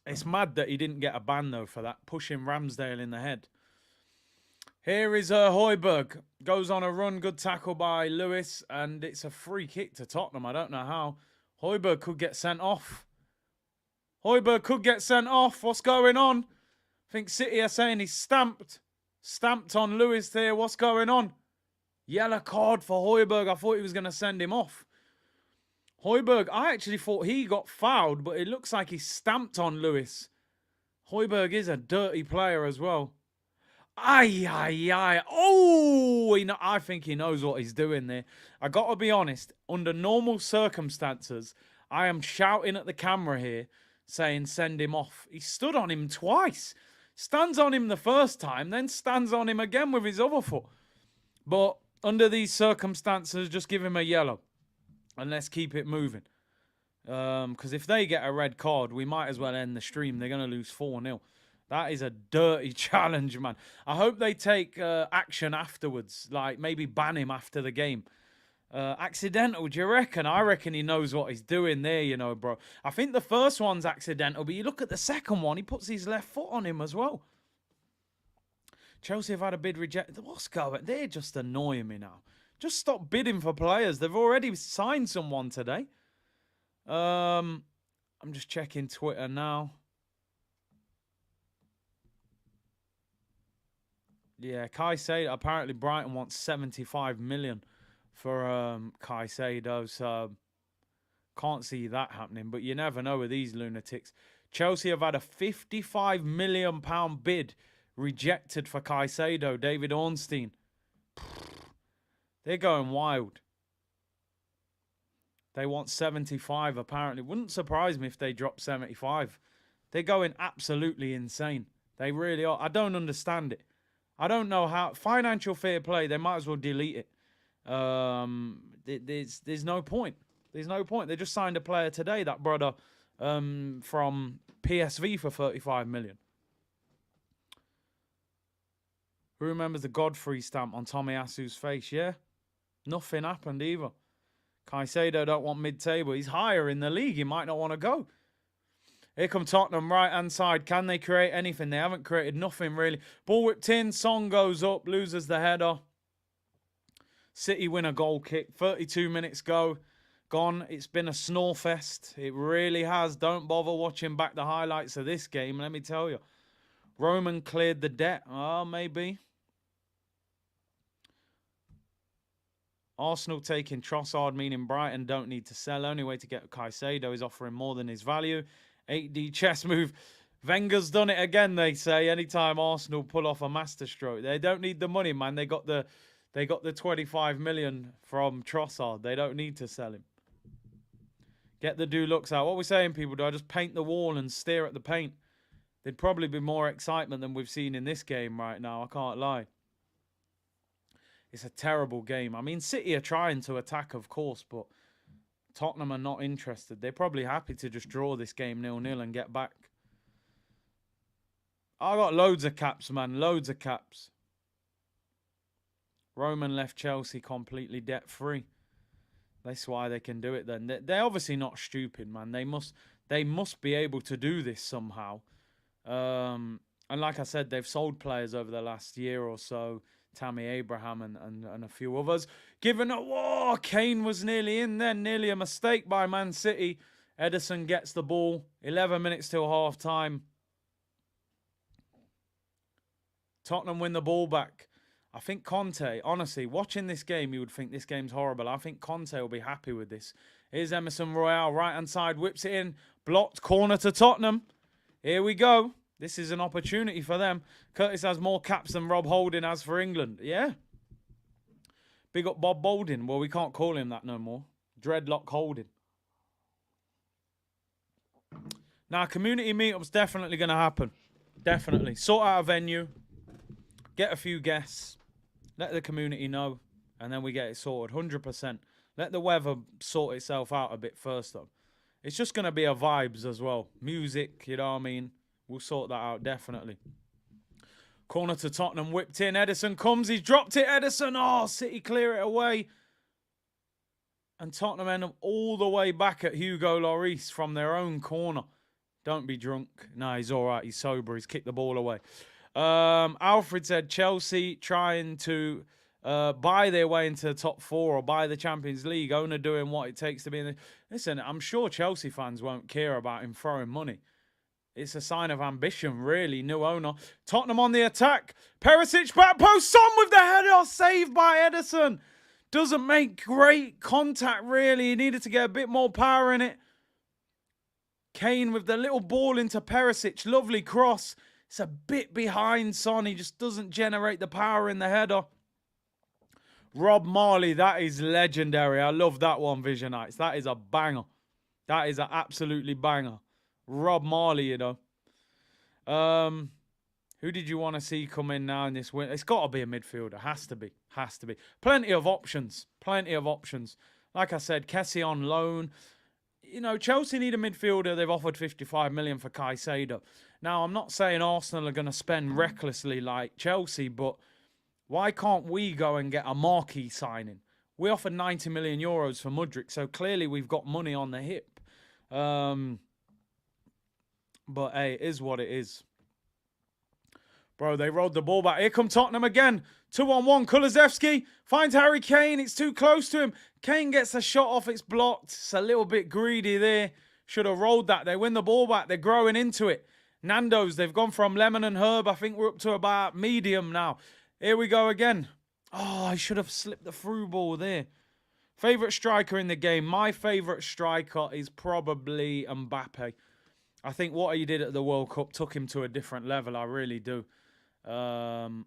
It's mad that he didn't get a ban, though, for that. Pushing Ramsdale in the head. Here is Højbjerg. Goes on a run. Good tackle by Lewis. And it's a free kick to Tottenham. I don't know how. Højbjerg could get sent off. Højbjerg could get sent off. What's going on? I think City are saying he's stamped. Stamped on Lewis there. What's going on? Yellow card for Højbjerg. I thought he was going to send him off. Højbjerg, I actually thought he got fouled, but it looks like he stamped on Lewis. Højbjerg is a dirty player as well. Aye, aye, aye. Oh, I think he knows what he's doing there. I got to be honest, under normal circumstances, I am shouting at the camera here, saying send him off. He stood on him twice. Stands on him the first time, then stands on him again with his other foot. But under these circumstances, just give him a yellow. And let's keep it moving. Because if they get a red card, we might as well end the stream. They're going to lose 4-0. That is a dirty challenge, man. I hope they take action afterwards. Like, maybe ban him after the game. Accidental, do you reckon? I reckon he knows what he's doing there, you know, bro. I think the first one's accidental, but you look at the second one, he puts his left foot on him as well. Chelsea have had a bid rejected. What's going on? They're just annoying me now. Just stop bidding for players. They've already signed someone today. I'm just checking Twitter now. Yeah, Caicedo. Apparently Brighton wants 75 million for Caicedo. So can't see that happening. But you never know with these lunatics. Chelsea have had a £55 million bid rejected for Caicedo. David Ornstein. They're going wild. They want 75 apparently. Wouldn't surprise me if they drop 75. They're going absolutely insane. They really are. I don't understand it. I don't know how. Financial fair play, they might as well delete it. There's no point. There's no point. They just signed a player today, that brother from PSV for 35 million. Who remembers the Godfrey stamp on Tomiyasu's face? Yeah? Nothing happened either. Caicedo don't want mid-table. He's higher in the league. He might not want to go. Here come Tottenham, right-hand side. Can they create anything? They haven't created nothing, really. Ball whipped in. Son goes up, loses the header. City win a goal kick. 32 minutes gone. It's been a snore fest. It really has. Don't bother watching back the highlights of this game, let me tell you. Roman cleared the debt. Oh, maybe. Arsenal taking Trossard, meaning Brighton don't need to sell. Only way to get Caicedo is offering more than his value. 8D chess move. Wenger's done it again, they say. Anytime Arsenal pull off a masterstroke. They don't need the money, man. They got the 25 million from Trossard. They don't need to sell him. Get the Dulux out. What are we saying, people? Do I just paint the wall and stare at the paint? There'd probably be more excitement than we've seen in this game right now. I can't lie. It's a terrible game. I mean, City are trying to attack, of course, but Tottenham are not interested. They're probably happy to just draw this game 0-0 and get back. I got loads of caps, man. Loads of caps. Roman left Chelsea completely debt-free. That's why they can do it then. They're obviously not stupid, man. They must be able to do this somehow. And like I said, they've sold players over the last year or so. Tammy Abraham and a few others. Given a war, Kane was nearly in there. Nearly a mistake by Man City. Ederson gets the ball. 11 minutes till half time. Tottenham win the ball back. I think Conte, honestly, watching this game, you would think this game's horrible. I think Conte will be happy with this. Here's Emerson Royale, right-hand side, whips it in. Blocked, corner to Tottenham. Here we go. This is an opportunity for them. Curtis has more caps than Rob Holding has for England. Yeah. Big up Bob Boldin. Well, we can't call him that no more. Dreadlock Holding. Now, community meetup's definitely going to happen. Definitely. Sort out a venue. Get a few guests. Let the community know. And then we get it sorted. 100%. Let the weather sort itself out a bit first, though. It's just going to be a vibes as well. Music, you know what I mean? We'll sort that out, definitely. Corner to Tottenham, whipped in. Ederson comes. He's dropped it. Ederson. Oh, City clear it away. And Tottenham end up all the way back at Hugo Lloris from their own corner. Don't be drunk. No, he's all right. He's sober. He's kicked the ball away. Alfred said Chelsea trying to buy their way into the top four or buy the Champions League. Owner doing what it takes to be in the... Listen, I'm sure Chelsea fans won't care about him throwing money. It's a sign of ambition, really. New owner. Tottenham on the attack. Perisic back post. Son with the header. Saved by Ederson. Doesn't make great contact, really. He needed to get a bit more power in it. Kane with the little ball into Perisic. Lovely cross. It's a bit behind Son. He just doesn't generate the power in the header. Rob Marley, that is legendary. I love that one, Visionites. That is a banger. That is an absolutely banger. Rob Marley, you know. Who did you want to see come in now in this win? It's got to be a midfielder. Has to be. Has to be. Plenty of options. Plenty of options. Like I said, Kessie on loan. You know, Chelsea need a midfielder. They've offered 55 million for Caicedo. Now, I'm not saying Arsenal are going to spend recklessly like Chelsea, but why can't we go and get a marquee signing? We offered 90 million euros for Mudryk, so clearly we've got money on the hip. But, hey, it is what it is. Bro, they rolled the ball back. Here come Tottenham again. 2-on-1. Kulusevski finds Harry Kane. It's too close to him. Kane gets a shot off. It's blocked. It's a little bit greedy there. Should have rolled that. They win the ball back. They're growing into it. Nando's, they've gone from lemon and herb. I think we're up to about medium now. Here we go again. Oh, I should have slipped the through ball there. Favourite striker in the game. My favourite striker is probably Mbappe. I think what he did at the World Cup took him to a different level. I really do. And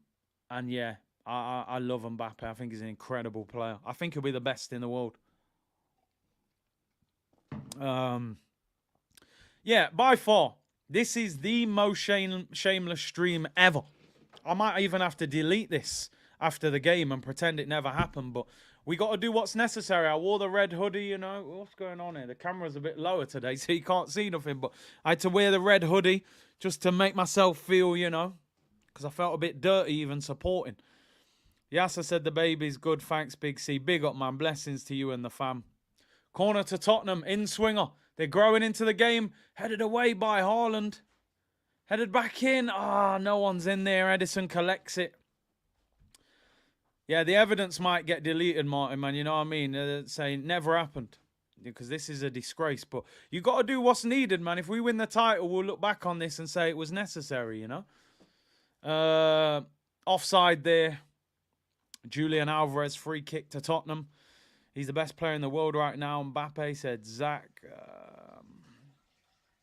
yeah, I love Mbappe. I think he's an incredible player. I think he'll be the best in the world. Yeah, by far, this is the most shameless stream ever. I might even have to delete this after the game and pretend it never happened, but we got to do what's necessary. I wore the red hoodie, you know. What's going on here? The camera's a bit lower today, so you can't see nothing, but I had to wear the red hoodie just to make myself feel, you know, because I felt a bit dirty even supporting. Yasser said the baby's good. Thanks, Big C. Big up, man. Blessings to you and the fam. Corner to Tottenham, in-swinger. They're growing into the game. Headed away by Haaland. Headed back in. No one's in there. Edison collects it. Yeah, the evidence might get deleted, Martin, man. You know what I mean? Saying never happened. Because this is a disgrace. But you got to do what's needed, man. If we win the title, we'll look back on this and say it was necessary, you know? Offside there. Julian Alvarez, free kick to Tottenham. He's the best player in the world right now. Mbappe said, Zach,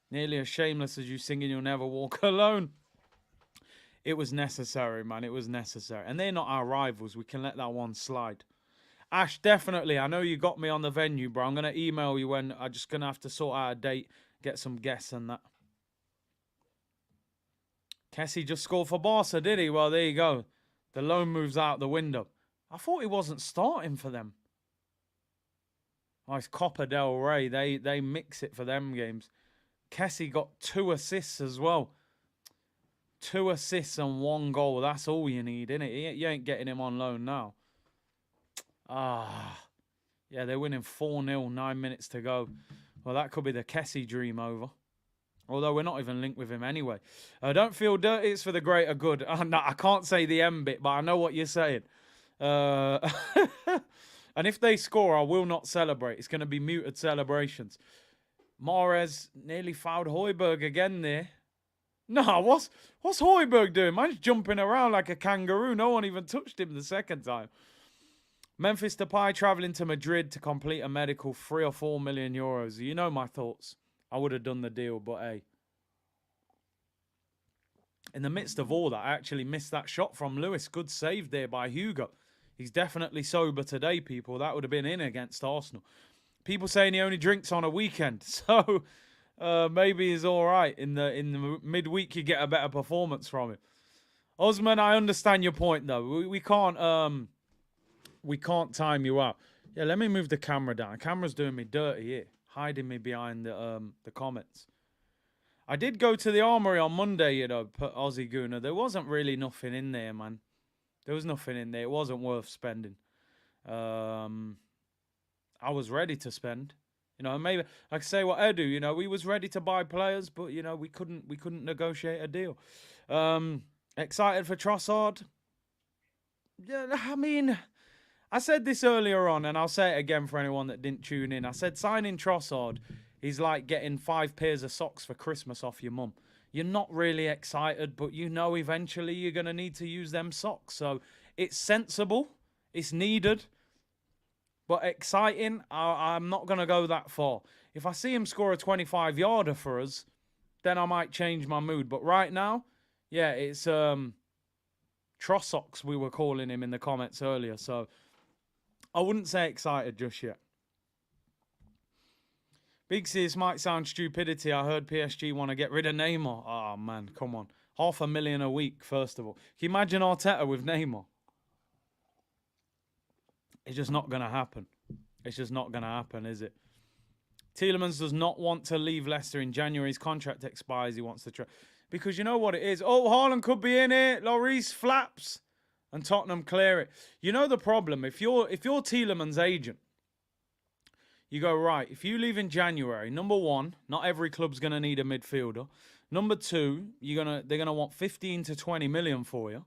nearly as shameless as you singing You'll Never Walk Alone. It was necessary, man. It was necessary. And they're not our rivals. We can let that one slide. Ash, definitely. I know you got me on the venue, bro. I'm going to email you when I'm just going to have to sort out a date, get some guests and that. Kessie just scored for Barca, did he? Well, there you go. The loan moves out the window. I thought he wasn't starting for them. Oh, it's Copa del Rey. They mix it for them games. Kessie got 2 assists as well. 2 assists and 1 goal. That's all you need, innit? You ain't getting him on loan now. Yeah, they're winning 4-0, 9 minutes to go. Well, that could be the Kessie dream over. Although we're not even linked with him anyway. Don't feel dirty, it's for the greater good. No, I can't say the M bit, but I know what you're saying. And if they score, I will not celebrate. It's going to be muted celebrations. Mahrez nearly fouled Højbjerg again there. No, what's Højbjerg doing? Man's jumping around like a kangaroo. No one even touched him the second time. Memphis Depay travelling to Madrid to complete a medical, 3 or 4 million euros. You know my thoughts. I would have done the deal, but hey. In the midst of all that, I actually missed that shot from Lewis. Good save there by Hugo. He's definitely sober today, people. That would have been in against Arsenal. People saying he only drinks on a weekend. So maybe he's all right. In the midweek, you get a better performance from him. Osman, I understand your point, though. We can't time you out. Yeah, let me move the camera down. The camera's doing me dirty here, hiding me behind the comments. I did go to the Armoury on Monday, you know, Aussie Gooner. There wasn't really nothing in there, man. There was nothing in there. It wasn't worth spending. I was ready to spend. You know, maybe I could say what I do. You know, we was ready to buy players, but you know, we couldn't negotiate a deal. Excited for Trossard? Yeah, I mean, I said this earlier on, and I'll say it again for anyone that didn't tune in. I said signing Trossard is like getting 5 pairs of socks for Christmas off your mum. You're not really excited, but you know eventually you're going to need to use them socks. So it's sensible. It's needed. But exciting, I'm not going to go that far. If I see him score a 25-yarder for us, then I might change my mood. But right now, yeah, it's Trossocks we were calling him in the comments earlier. So I wouldn't say excited just yet. Big C, this might sound stupidity. I heard PSG want to get rid of Neymar. Oh, man, come on. $500,000 a week, first of all. Can you imagine Arteta with Neymar? It's just not going to happen. It's just not going to happen, is it? Tielemans does not want to leave Leicester in January. His contract expires. He wants to try. Because you know what it is? Oh, Haaland could be in it. Lloris flaps. And Tottenham clear it. You know the problem? If you're Tielemans' agent, you go, right, if you leave in January, number one, not every club's going to need a midfielder. Number two, they're going to want 15 to 20 million for you.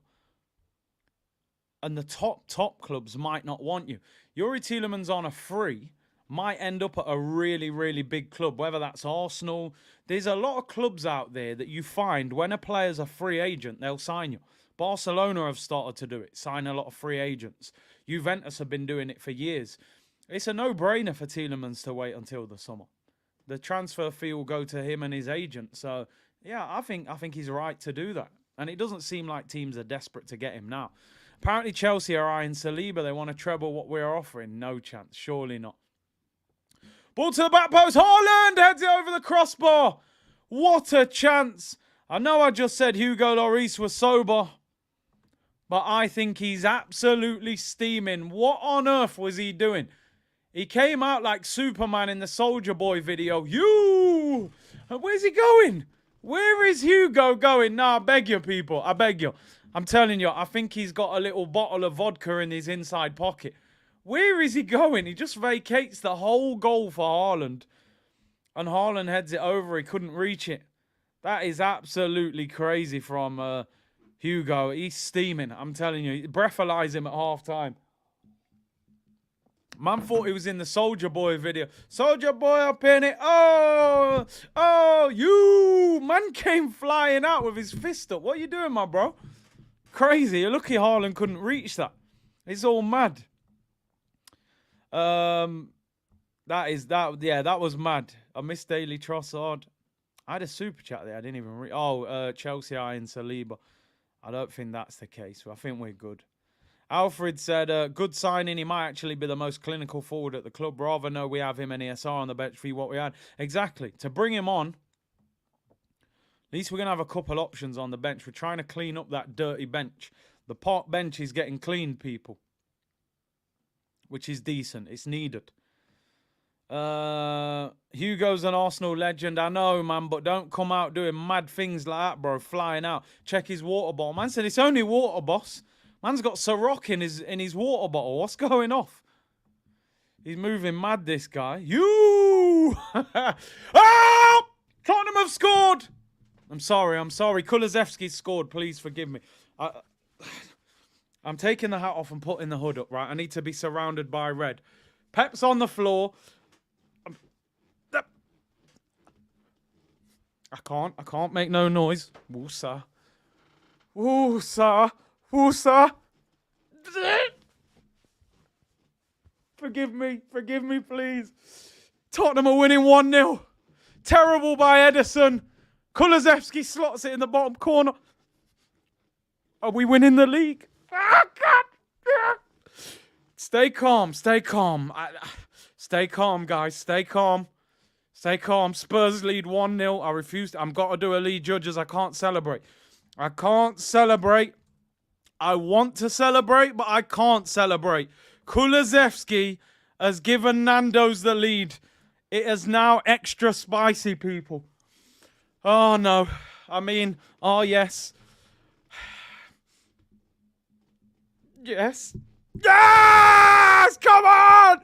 And the top clubs might not want you. Youri Tielemans on a free might end up at a really, really big club, whether that's Arsenal. There's a lot of clubs out there that you find when a player's a free agent, they'll sign you. Barcelona have started to do it, sign a lot of free agents. Juventus have been doing it for years. It's a no-brainer for Tielemans to wait until the summer. The transfer fee will go to him and his agent. So, yeah, I think he's right to do that. And it doesn't seem like teams are desperate to get him now. Apparently, Chelsea are eyeing Saliba. They want to treble what we're offering. No chance. Surely not. Ball to the back post. Haaland heads it over the crossbar. What a chance. I know I just said Hugo Lloris was sober, but I think he's absolutely steaming. What on earth was he doing? He came out like Superman in the Soldier Boy video. Where's he going? Where is Hugo going? Nah, I beg you, people. I beg you. I'm telling you, I think he's got a little bottle of vodka in his inside pocket. Where is he going? He just vacates the whole goal for Haaland. And Haaland heads it over. He couldn't reach it. That is absolutely crazy from Hugo. He's steaming. I'm telling you. Breathalyze him at half time. Man thought he was in the Soldier Boy video. Soldier Boy up in it. Oh, you. Man came flying out with his fist up. What are you doing, my bro? Crazy. You're lucky Haaland couldn't reach that. It's all mad. That was mad. I missed Daily Trossard. I had a super chat there. I didn't even read. Chelsea eyeing Saliba. I don't think that's the case. I think we're good. Alfred said, good signing. He might actually be the most clinical forward at the club. Rather know we have him and ESR on the bench for what we had. Exactly. To bring him on, at least we're going to have a couple options on the bench. We're trying to clean up that dirty bench. The park bench is getting cleaned, people. Which is decent. It's needed. Hugo's an Arsenal legend. I know, man, but don't come out doing mad things like that, bro. Flying out. Check his water bottle. Man said it's only water, boss. Man's got Ciroc in his water bottle. What's going off? He's moving mad, this guy. You! Oh! Tottenham have scored! I'm sorry. Kulusevski scored. Please forgive me. I'm taking the hat off and putting the hood up, right? I need to be surrounded by red. Pep's on the floor. I can't make no noise. Woosa. Forgive me, please. Tottenham are winning 1-0. Terrible by Ederson. Kulusevski slots it in the bottom corner. Are we winning the league? Oh, God. Stay calm. Stay calm, guys. Stay calm. Spurs lead 1-0. I refuse. I'm got to do a lead judges. I can't celebrate. I want to celebrate, but I can't celebrate. Kulusevski has given Nando's the lead. It is now extra spicy, people. Oh, no. I mean, oh, yes. Yes. Yes! Come on!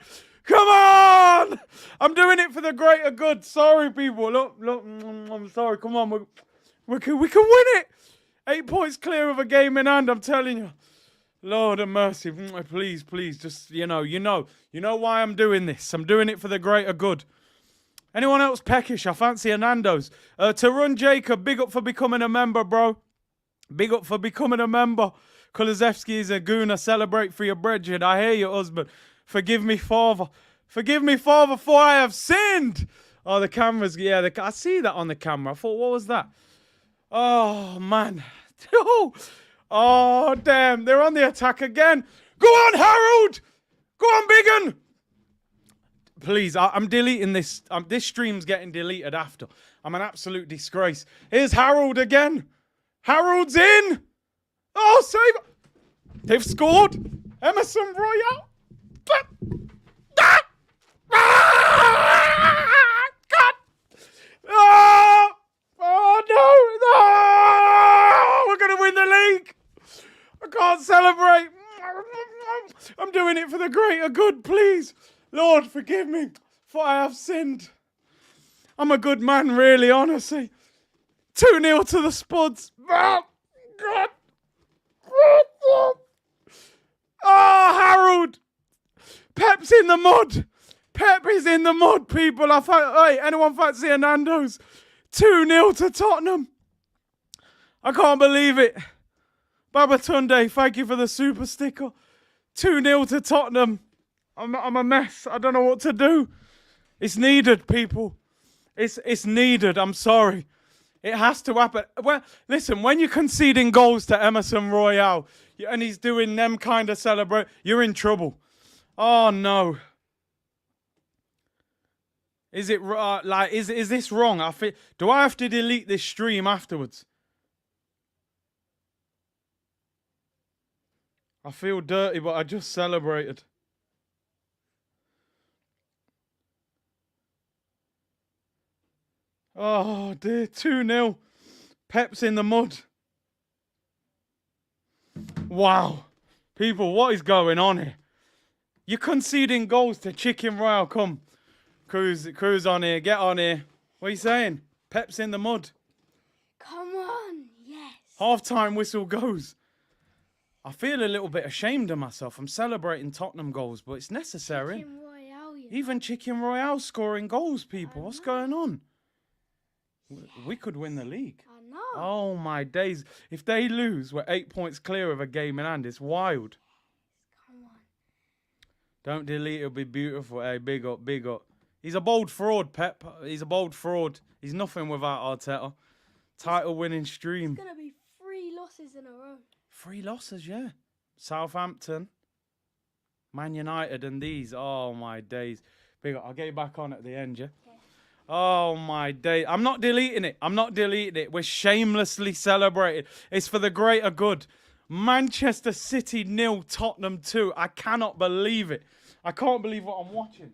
I'm doing it for the greater good. Sorry, people. Look. I'm sorry. Come on. We can win it. 8 points clear of a game in hand. I'm telling you. Lord of mercy. Please. Just, you know why I'm doing this. I'm doing it for the greater good. Anyone else peckish? I fancy a Nando's. To run Jacob, big up for becoming a member, bro. Big up for becoming a member. Kulusevski is a gooner. Celebrate for your brethren. I hear you, husband. Forgive me, Father. For I have sinned. Oh, the cameras. Yeah, I see that on the camera. I thought, what was that? Oh, man. Oh, damn. They're on the attack again. Go on, Harold. Go on, Biggin. Please, I'm deleting this. This stream's getting deleted after. I'm an absolute disgrace. Here's Harold again. Harold's in. Oh, save. They've scored. Emerson Royale. God. Oh, no. We're going to win the league. I can't celebrate. I'm doing it for the greater good, please. Lord, forgive me, for I have sinned. I'm a good man, really, honestly. 2-0 to the Spuds. Oh, God. Oh, Harold. Pep's in the mud. Pep is in the mud, people. Hey, anyone fancy a Nando's? 2-0 to Tottenham. I can't believe it. Babatunde, thank you for the super sticker. 2-0 to Tottenham. I'm a mess. I don't know what to do. It's needed, people. It's needed. I'm sorry. It has to happen. Well, listen, when you're conceding goals to Emerson Royale and he's doing them kind of celebrate, you're in trouble. Oh, no. Is it is this wrong? Do I have to delete this stream afterwards? I feel dirty, but I just celebrated. Oh, dear. 2-0. Pep's in the mud. Wow. People, what is going on here? You're conceding goals to Chicken Royale. Come. Cruz on here. Get on here. What are you saying? Pep's in the mud. Come on. Yes. Half-time whistle goes. I feel a little bit ashamed of myself. I'm celebrating Tottenham goals, but it's necessary. Chicken Royale, Even Chicken Royale scoring goals, people. What's going on? We could win the league. I know. Oh, my days. If they lose, we're 8 points clear of a game in hand. It's wild. Come on. Don't delete. It'll be beautiful. Hey, big up, big up. He's a bold fraud, Pep. He's a bold fraud. He's nothing without Arteta. Title-winning stream. It's going to be 3 losses in a row. 3 losses, yeah. Southampton, Man United, and these. Oh, my days. Big up. I'll get you back on at the end, yeah? Okay. Oh, my day. I'm not deleting it. I'm not deleting it. We're shamelessly celebrating. It's for the greater good. Manchester City 0, Tottenham 2. I cannot believe it. I can't believe what I'm watching.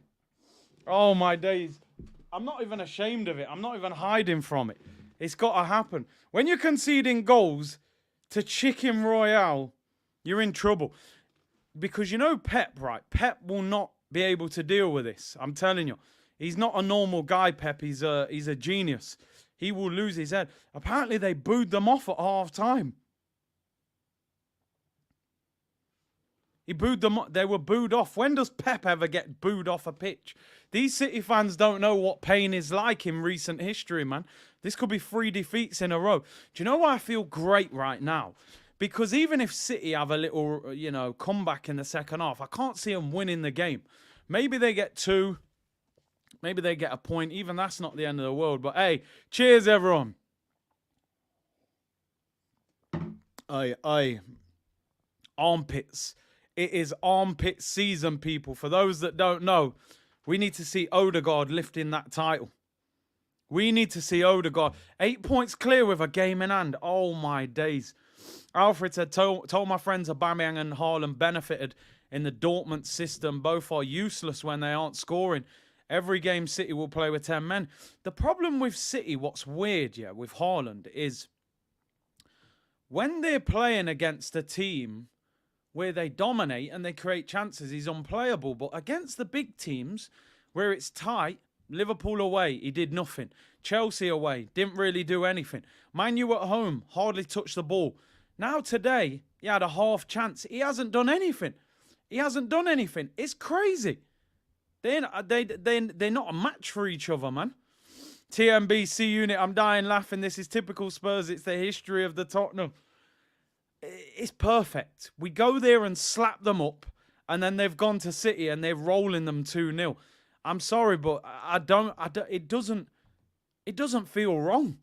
Oh, my days. I'm not even ashamed of it. I'm not even hiding from it. It's got to happen. When you're conceding goals to Chicken Royale, you're in trouble. Because you know Pep, right? Pep will not be able to deal with this. I'm telling you. He's not a normal guy, Pep. He's a genius. He will lose his head. Apparently, they booed them off at half-time. He booed them. They were booed off. When does Pep ever get booed off a pitch? These City fans don't know what pain is like in recent history, man. This could be 3 defeats in a row. Do you know why I feel great right now? Because even if City have a little, comeback in the second half, I can't see them winning the game. Maybe they get 2. Maybe they get a point. Even that's not the end of the world. But hey, cheers, everyone. Aye. Armpits. It is armpit season, people. For those that don't know, we need to see Odegaard lifting that title. We need to see Odegaard. 8 points clear with a game in hand. Oh, my days. Alfred said, told my friends Aubameyang and Haaland benefited in the Dortmund system. Both are useless when they aren't scoring. Every game City will play with 10 men. The problem with City, what's weird, with Haaland, is when they're playing against a team where they dominate and they create chances, he's unplayable. But against the big teams, where it's tight, Liverpool away, he did nothing. Chelsea away, didn't really do anything. Man U at home, hardly touched the ball. Now today, he had a half chance. He hasn't done anything. It's crazy. They're not a match for each other, man. TMBC unit, I'm dying laughing. This is typical Spurs. It's the history of the Tottenham. It's perfect. We go there and slap them up, and then they've gone to City and they're rolling them 2-0. I'm sorry, but it doesn't feel wrong.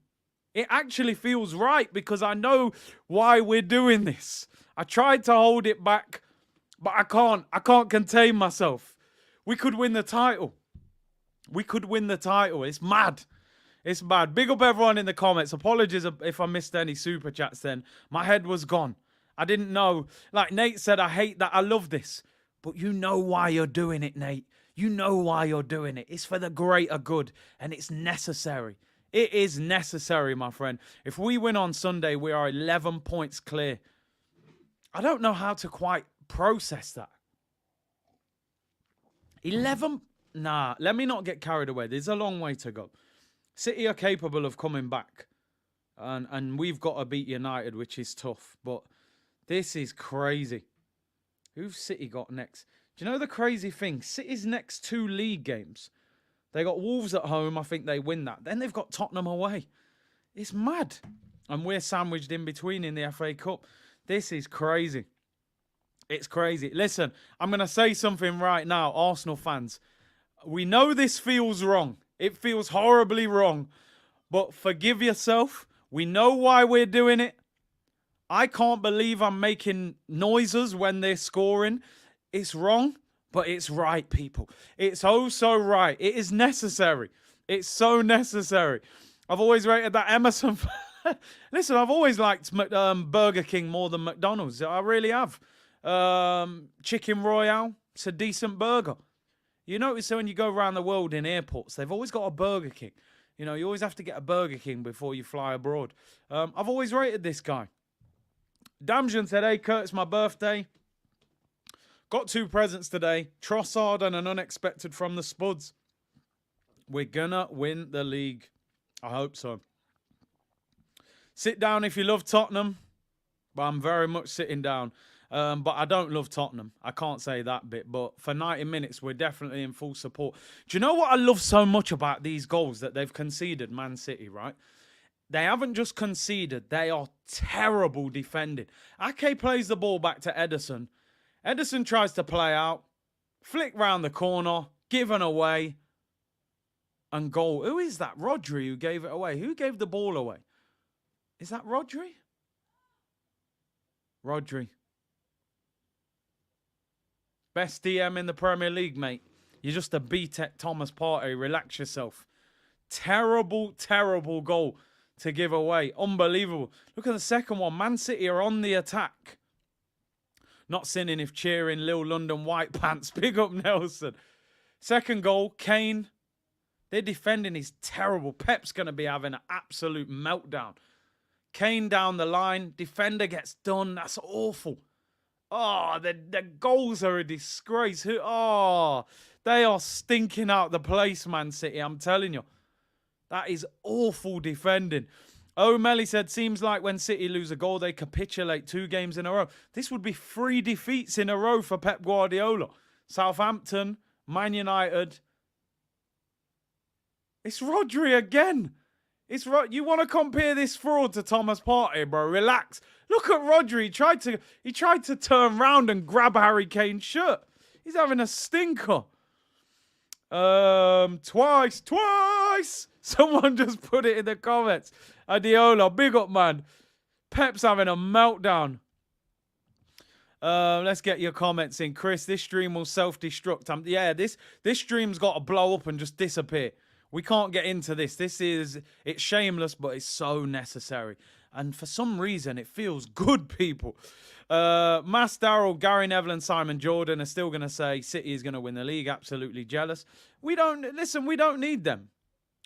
It actually feels right because I know why we're doing this. I tried to hold it back, but I can't contain myself. We could win the title. It's mad. It's mad. Big up everyone in the comments. Apologies if I missed any super chats then. My head was gone. I didn't know. Like Nate said, I hate that. I love this. But you know why you're doing it, Nate. You know why you're doing it. It's for the greater good. And it's necessary. It is necessary, my friend. If we win on Sunday, we are 11 points clear. I don't know how to quite process that. 11? Nah, let me not get carried away. There's a long way to go. City are capable of coming back. And we've got to beat United, which is tough. But this is crazy. Who's City got next? Do you know the crazy thing? City's next 2 league games. They got Wolves at home. I think they win that. Then they've got Tottenham away. It's mad. And we're sandwiched in between in the FA Cup. This is crazy. It's crazy. Listen, I'm going to say something right now, Arsenal fans. We know this feels wrong. It feels horribly wrong. But forgive yourself. We know why we're doing it. I can't believe I'm making noises when they're scoring. It's wrong, but it's right, people. It's oh so right. It is necessary. It's so necessary. I've always rated that Emerson. Listen, I've always liked Burger King more than McDonald's. I really have. Chicken Royale, it's a decent burger. You notice when you go around the world in airports, they've always got a Burger King. You know, you always have to get a Burger King before you fly abroad. I've always rated this guy. Damjan said, hey, Kurt, it's my birthday. Got 2 presents today. Trossard and an unexpected from the Spuds. We're going to win the league. I hope so. Sit down if you love Tottenham. But I'm very much sitting down. But I don't love Tottenham. I can't say that bit. But for 90 minutes, we're definitely in full support. Do you know what I love so much about these goals that they've conceded, Man City, right? They haven't just conceded. They are terrible defending. Ake plays the ball back to Ederson. Ederson tries to play out. Flick round the corner. Given away. And goal. Who is that? Rodri who gave it away. Who gave the ball away? Is that Rodri? Rodri. Best DM in the Premier League, mate. You're just a B-Tech Thomas Partey. Relax yourself. Terrible, terrible goal to give away. Unbelievable. Look at the second one. Man City are on the attack. Not sinning if cheering Lil London White Pants. Big up Nelson. Second goal, Kane. Their defending is terrible. Pep's going to be having an absolute meltdown. Kane down the line. Defender gets done. That's awful. Oh, the goals are a disgrace. They are stinking out the place, Man City. I'm telling you. That is awful defending. O'Malley said, seems like when City lose a goal, they capitulate 2 games in a row. This would be 3 defeats in a row for Pep Guardiola. Southampton, Man United. It's Rodri again. You want to compare this fraud to Thomas Partey, bro? Relax. Look at Rodri. He tried to turn round and grab Harry Kane's shirt. He's having a stinker. Twice. Someone just put it in the comments. Adiola, big up, man. Pep's having a meltdown. Let's get your comments in. Chris, this stream will self-destruct. Yeah, this stream's got to blow up and just disappear. We can't get into this. It's shameless, but it's so necessary. And for some reason, it feels good, people. Mass Darrell, Gary Neville and Simon Jordan are still going to say City is going to win the league. Absolutely jealous. We don't need them.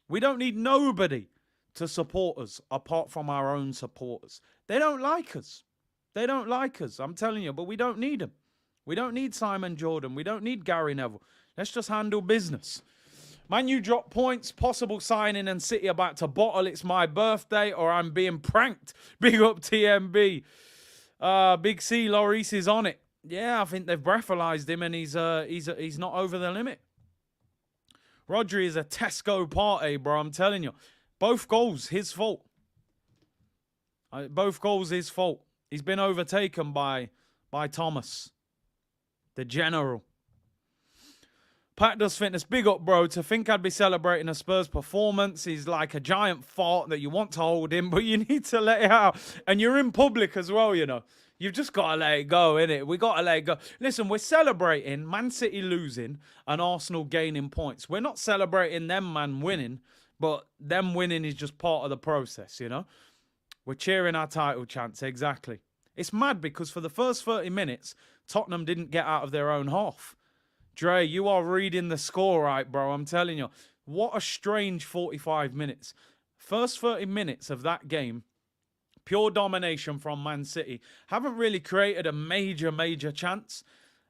We don't need nobody to support us apart from our own supporters. They don't like us. I'm telling you, but we don't need them. We don't need Simon Jordan. We don't need Gary Neville. Let's just handle business. Man, you drop points, possible signing, and City about to bottle. It's my birthday, or I'm being pranked. Big up TMB. Big C, Lloris is on it. Yeah, I think they've breathalyzed him, and he's not over the limit. Rodri is a Tesco Partey, bro. I'm telling you, both goals his fault. Both goals his fault. He's been overtaken by Thomas, the general. Pat Does Fitness, big up, bro. To think I'd be celebrating a Spurs performance is like a giant fart that you want to hold in, but you need to let it out. And you're in public as well, you know. You've just got to let it go, innit? We got to let it go. Listen, we're celebrating Man City losing and Arsenal gaining points. We're not celebrating them, man, winning, but them winning is just part of the process, you know? We're cheering our title chance, exactly. It's mad because for the first 30 minutes, Tottenham didn't get out of their own half. Dre, you are reading the score right, bro. I'm telling you. What a strange 45 minutes. First 30 minutes of that game, pure domination from Man City. Haven't really created a major chance.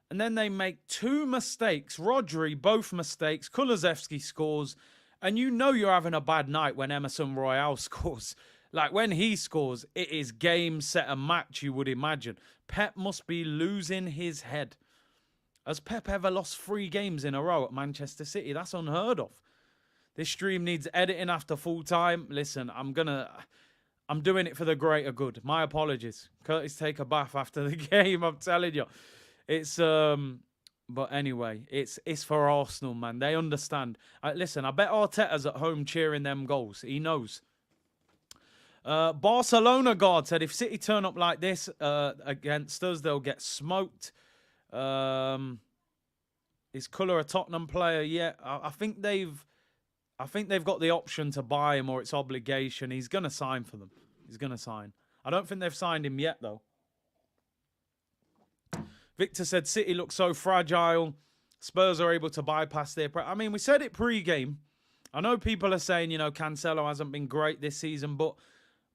And then they make 2 mistakes. Rodri, both mistakes. Kulusevski scores. And you know you're having a bad night when Emerson Royale scores. Like, when he scores, it is game, set, and match, you would imagine. Pep must be losing his head. Has Pep ever lost 3 games in a row at Manchester City? That's unheard of. This stream needs editing after full time. Listen, I'm doing it for the greater good. My apologies. Curtis, take a bath after the game, I'm telling you. It's, but anyway, it's for Arsenal, man. They understand. Listen, I bet Arteta's at home cheering them goals. He knows. Barcelona guard said if City turn up like this against us, they'll get smoked. Is Culler a Tottenham player? Yeah, I think they've got the option to buy him, or it's obligation. He's gonna sign for them. He's gonna sign. I don't think they've signed him yet though. Victor said City look so fragile. Spurs are able to bypass their. I mean, we said it pre-game. I know people are saying, you know, Cancelo hasn't been great this season, but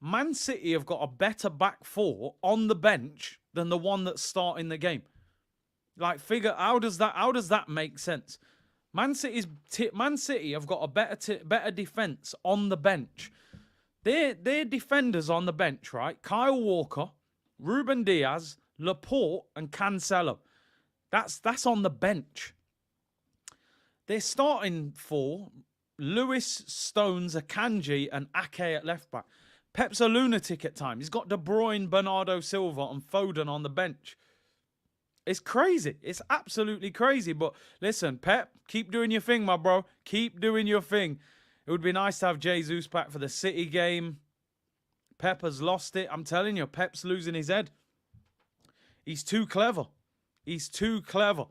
Man City have got a better back four on the bench than the one that's starting the game. Like, figure how does that make sense? Man City have got a better defense on the bench. Their defenders on the bench, right? Kyle Walker, Ruben Diaz, Laporte, and Cancelo. That's on the bench. They're starting for Lewis, Stones, Akanji, and Ake at left back. Pep's a lunatic at times. He's got De Bruyne, Bernardo Silva, and Foden on the bench. It's crazy. It's absolutely crazy. But listen, Pep, keep doing your thing, my bro. Keep doing your thing. It would be nice to have Jesus back for the City game. Pep has lost it. I'm telling you, Pep's losing his head. He's too clever. He's too clever.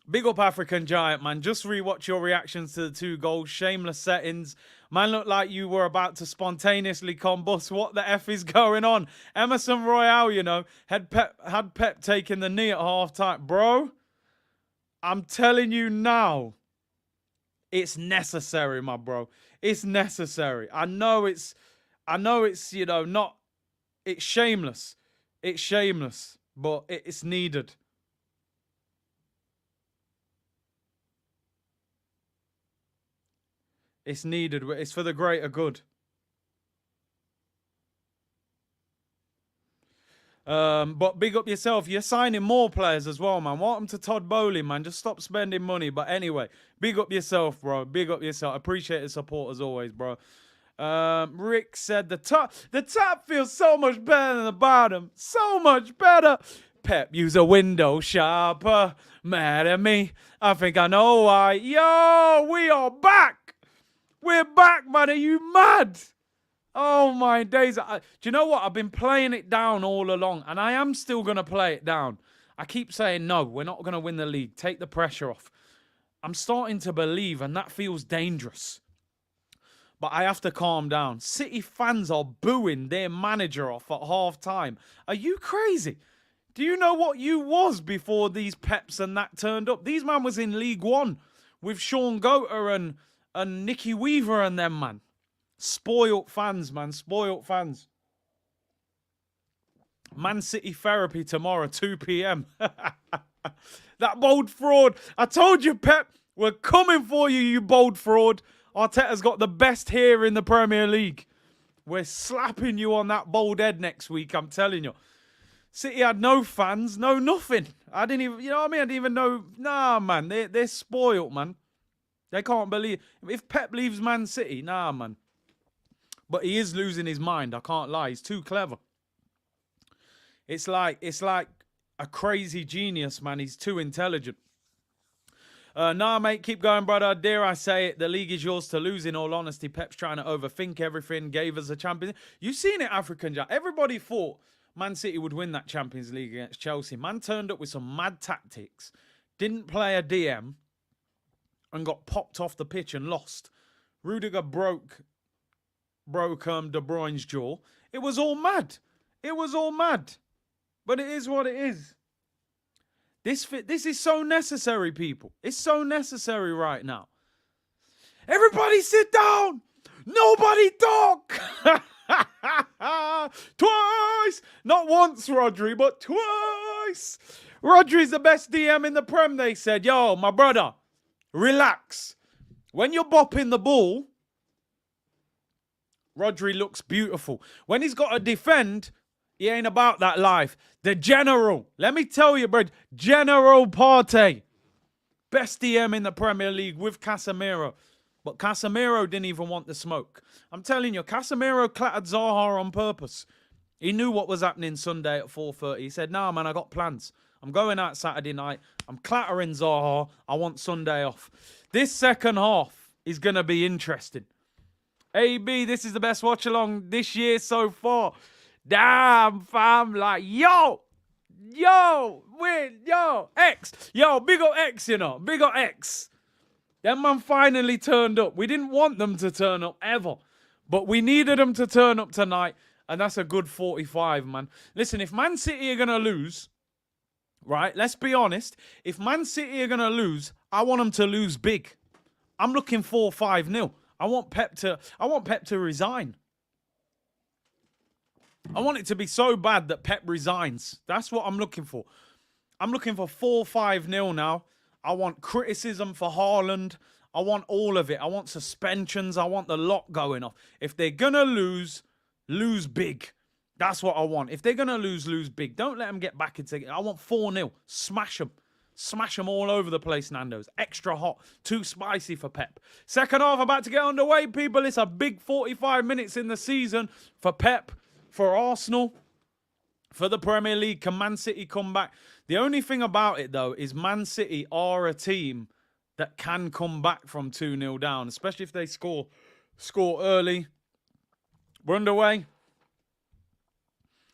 Big up African Giant, man. Just rewatch your reactions to the 2 goals. Shameless settings. Man, looked like you were about to spontaneously combust. What the F is going on? Emerson Royale, you know, had Pep taken the knee at half-time. Bro, I'm telling you now, it's necessary, my bro. It's necessary. I know it's, you know, not, it's shameless. It's shameless, but it's needed. It's needed. It's for the greater good. But big up yourself. You're signing more players as well, man. Welcome to Todd Bowley, man. Just stop spending money. But anyway, big up yourself, bro. Big up yourself. Appreciate the support as always, bro. Rick said the top feels so much better than the bottom. So much better. Pep, use a window shopper. Mad at me. I think I know why. Yo, we are back. We're back, man. Are you mad? Oh, my days. Do you know what? I've been playing it down all along, and I am still going to play it down. I keep saying, no, we're not going to win the league. Take the pressure off. I'm starting to believe, and that feels dangerous. But I have to calm down. City fans are booing their manager off at half-time. Are you crazy? Do you know what you was before these Peps and that turned up? These man was in League One with Sean Goater and Nicky Weaver and them, man. Spoilt fans, man. Spoilt fans. Man City therapy tomorrow, 2 p.m. That bold fraud. I told you, Pep, we're coming for you, you bold fraud. Arteta's got the best here in the Premier League. We're slapping you on that bold head next week, I'm telling you. City had no fans, no nothing. I didn't even, you know what I mean? I didn't even know. Nah, man, they're spoilt, man. They can't believe. If Pep leaves Man City, nah, man. But he is losing his mind. I can't lie. He's too clever. It's like a crazy genius, man. He's too intelligent. Nah, mate, keep going, brother. Dare I say it, the league is yours to lose, in all honesty. Pep's trying to overthink everything. Gave us a champion. You've seen it, African Jack. Everybody thought Man City would win that Champions League against Chelsea. Man turned up with some mad tactics. Didn't play a DM. And got popped off the pitch and lost. Rudiger broke De Bruyne's jaw. It was all mad. It was all mad. But it is what it is. This is so necessary, people. It's so necessary right now. Everybody sit down. Nobody talk. Twice. Not once, Rodri, but twice. Rodri's the best DM in the Prem, they said. Yo, my brother. Relax. When you're bopping the ball, Rodri looks beautiful. When he's got to defend, he ain't about that life. The general. Let me tell you, bro. General Partey. Best DM in the Premier League with Casemiro. But Casemiro didn't even want the smoke. I'm telling you, Casemiro clattered Zaha on purpose. He knew what was happening Sunday at 4:30. He said, nah, man, I got plans. I'm going out Saturday night. I'm clattering Zaha. I want Sunday off. This second half is going to be interesting. AB, this is the best watch-along this year so far. Damn, fam. Like, yo, X. Yo, big up X, you know. Big up X. Them man finally turned up. We didn't want them to turn up ever. But we needed them to turn up tonight. And that's a good 45, man. Listen, if Man City are going to lose... Right, let's be honest. If Man City are going to lose, I want them to lose big. I'm looking 4-5-0. I want Pep to resign. I want it to be so bad that Pep resigns. That's what I'm looking for. I'm looking for 4-5-0 now. I want criticism for Haaland. I want all of it. I want suspensions. I want the lot going off. If they're going to lose big. That's what I want. If they're going to lose big. Don't let them get back into it. I want 4-0. Smash them. Smash them all over the place, Nando's. Extra hot. Too spicy for Pep. Second half about to get underway, people. It's a big 45 minutes in the season for Pep, for Arsenal, for the Premier League. Can Man City come back? The only thing about it, though, is Man City are a team that can come back from 2-0 down, especially if they score early. We're underway.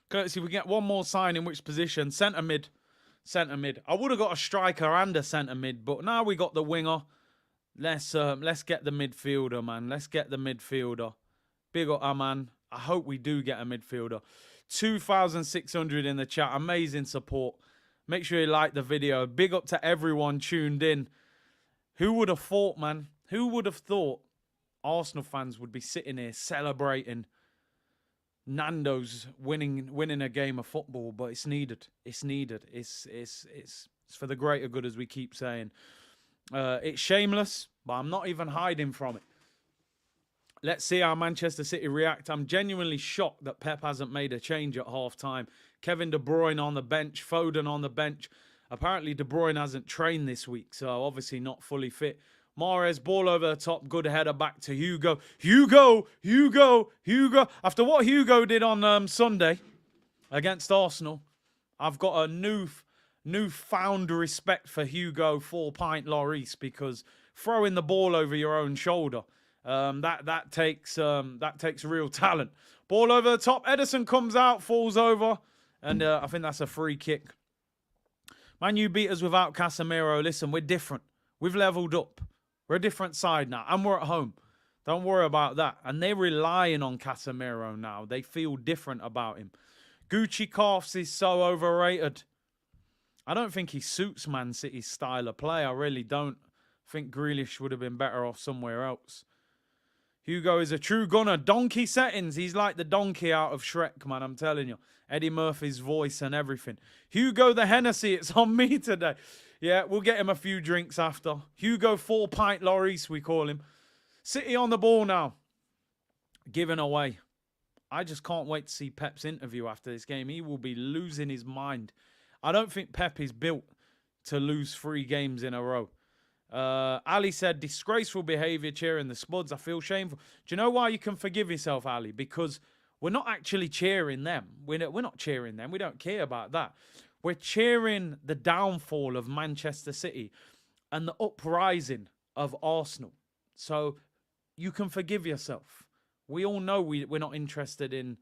Courtesy, we get one more sign in which position? Centre mid. Centre mid. I would have got a striker and a centre mid, but now we got the winger. Let's get the midfielder, man. Let's get the midfielder. Big up, man. I hope we do get a midfielder. 2,600 in the chat. Amazing support. Make sure you like the video. Big up to everyone tuned in. Who would have thought, man? Who would have thought Arsenal fans would be sitting here celebrating Nando's winning a game of football? But it's needed. It's needed. It's for the greater good, as we keep saying. It's shameless, but I'm not even hiding from it. Let's see how Manchester City react. I'm genuinely shocked that Pep hasn't made a change at half-time. Kevin De Bruyne on the bench, Foden on the bench. Apparently, De Bruyne hasn't trained this week, so obviously not fully fit. Mahrez, ball over the top, good header back to Hugo. Hugo! After what Hugo did on Sunday against Arsenal, I've got a newfound respect for Hugo 4-pint Lloris, because throwing the ball over your own shoulder, that takes real talent. Ball over the top, Ederson comes out, falls over, and I think that's a free kick. Man, you beat us without Casemiro. Listen, we're different. We've leveled up. We're a different side now, and we're at home. Don't worry about that. And they're relying on Casemiro now. They feel different about him. Gucci Calves is so overrated. I don't think he suits Man City's style of play. I really don't. I think Grealish would have been better off somewhere else. Hugo is a true gunner. Donkey settings. He's like the donkey out of Shrek, man. I'm telling you. Eddie Murphy's voice and everything. Hugo the Hennessy. It's on me today. Yeah, we'll get him a few drinks after. Hugo 4-pint Lloris, we call him. City on the ball now. Giving away. I just can't wait to see Pep's interview after this game. He will be losing his mind. I don't think Pep is built to lose 3 games in a row. Ali said, disgraceful behaviour cheering the Spuds. I feel shameful. Do you know why you can forgive yourself, Ali? Because we're not actually cheering them. We're not cheering them. We don't care about that. We're cheering the downfall of Manchester City and the uprising of Arsenal. So you can forgive yourself. We all know we're not interested in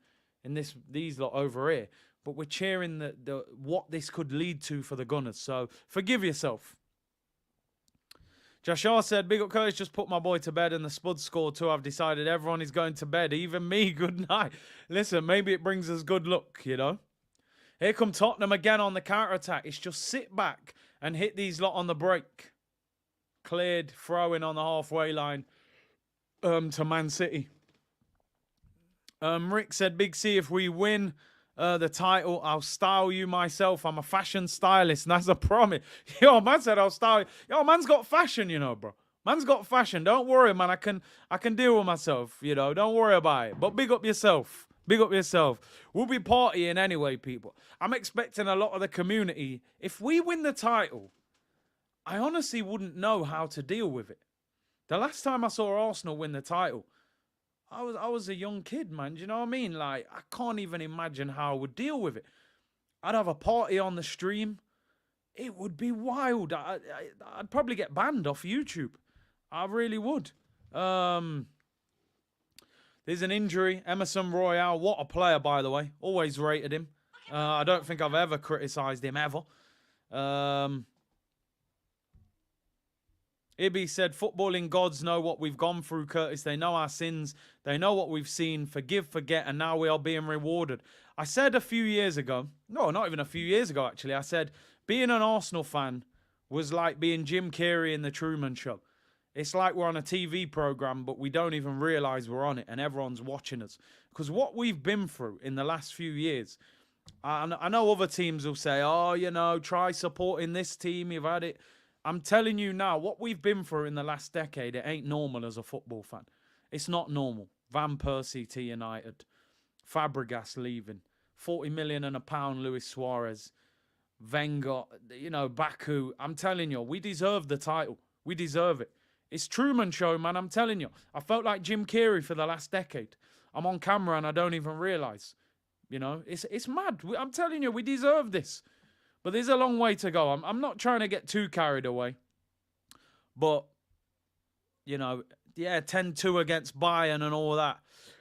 these lot over here. But we're cheering the what this could lead to for the Gunners. So forgive yourself. Joshua said, big up Curtis, just put my boy to bed and the Spuds scored too. I've decided everyone is going to bed, even me. Good night. Listen, maybe it brings us good luck, you know. Here come Tottenham again on the counter-attack. It's just sit back and hit these lot on the break. Cleared, throwing on the halfway line to Man City. Rick said, Big C, if we win the title, I'll style you myself. I'm a fashion stylist, and that's a promise. Yo, man said I'll style you. Yo, man's got fashion, you know, bro. Man's got fashion. Don't worry, man. I can deal with myself, you know. Don't worry about it. But big up yourself. Big up yourself. We'll be partying anyway, people. I'm expecting a lot of the community. If we win the title, I honestly wouldn't know how to deal with it. The last time I saw Arsenal win the title, I was a young kid, man. Do you know what I mean? Like, I can't even imagine how I would deal with it. I'd have a party on the stream. It would be wild. I'd probably get banned off YouTube. I really would. There's an injury. Emerson Royale, what a player, by the way. Always rated him. I don't think I've ever criticised him, ever. Ibby said, footballing gods know what we've gone through, Curtis. They know our sins. They know what we've seen. Forgive, forget, and now we are being rewarded. I said a few years ago, no, not even a few years ago, actually. I said, being an Arsenal fan was like being Jim Carrey in The Truman Show. It's like we're on a TV program, but we don't even realize we're on it and everyone's watching us. Because what we've been through in the last few years, I know other teams will say, oh, try supporting this team. You've had it. I'm telling you now, what we've been through in the last decade, it ain't normal as a football fan. It's not normal. Van Persie to United. Fabregas leaving. 40 million and a pound, Luis Suarez. Wenger, Baku. I'm telling you, we deserve the title. We deserve it. It's Truman Show, man. I'm telling you. I felt like Jim Carrey for the last decade. I'm on camera and I don't even realise. It's mad. I'm telling you, we deserve this. But there's a long way to go. I'm not trying to get too carried away. But, 10-2 against Bayern and all that.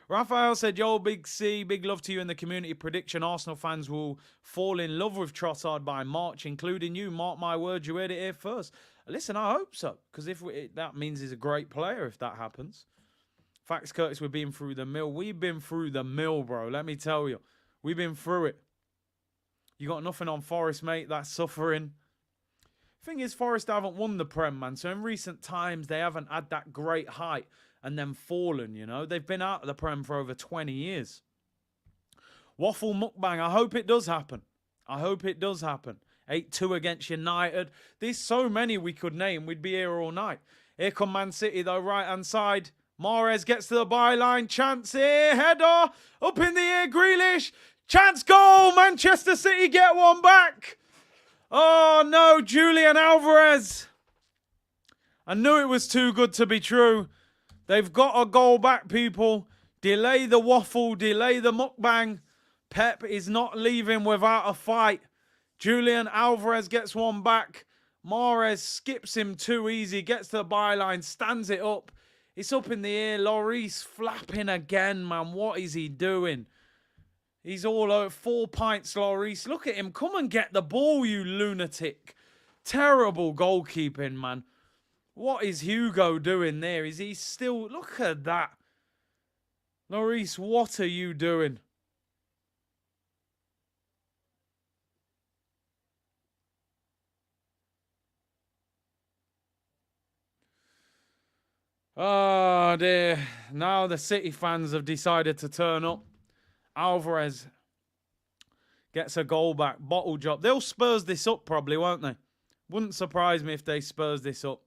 Raphael said, yo, Big C, big love to you in the community. Prediction, Arsenal fans will fall in love with Trossard by March, including you. Mark my words, you heard it here first. Listen, I hope so, because that means he's a great player if that happens. Facts, Curtis, we've been through the mill. We've been through the mill, bro. Let me tell you. We've been through it. You got nothing on Forest, mate. That's suffering. Thing is, Forest haven't won the Prem, man. So in recent times, they haven't had that great height and then fallen, They've been out of the Prem for over 20 years. Waffle mukbang. I hope it does happen. 8-2 against United. There's so many we could name. We'd be here all night. Here come Man City, though, right-hand side. Mahrez gets to the byline. Chance here. Header. Up in the air. Grealish. Chance goal. Manchester City get one back. Oh, no. Julian Alvarez. I knew it was too good to be true. They've got a goal back, people. Delay the waffle. Delay the mukbang. Pep is not leaving without a fight. Julian Alvarez gets one back. Mahrez skips him too easy. Gets to the byline. Stands it up. It's up in the air. Lloris flapping again, man. What is he doing? He's all over. 4 pints, Lloris. Look at him. Come and get the ball, you lunatic. Terrible goalkeeping, man. What is Hugo doing there? Is he still... Look at that. Lloris, what are you doing? Oh, dear. Now the City fans have decided to turn up. Alvarez gets a goal back. Bottle job. They'll Spurs this up probably, won't they? Wouldn't surprise me if they Spurs this up.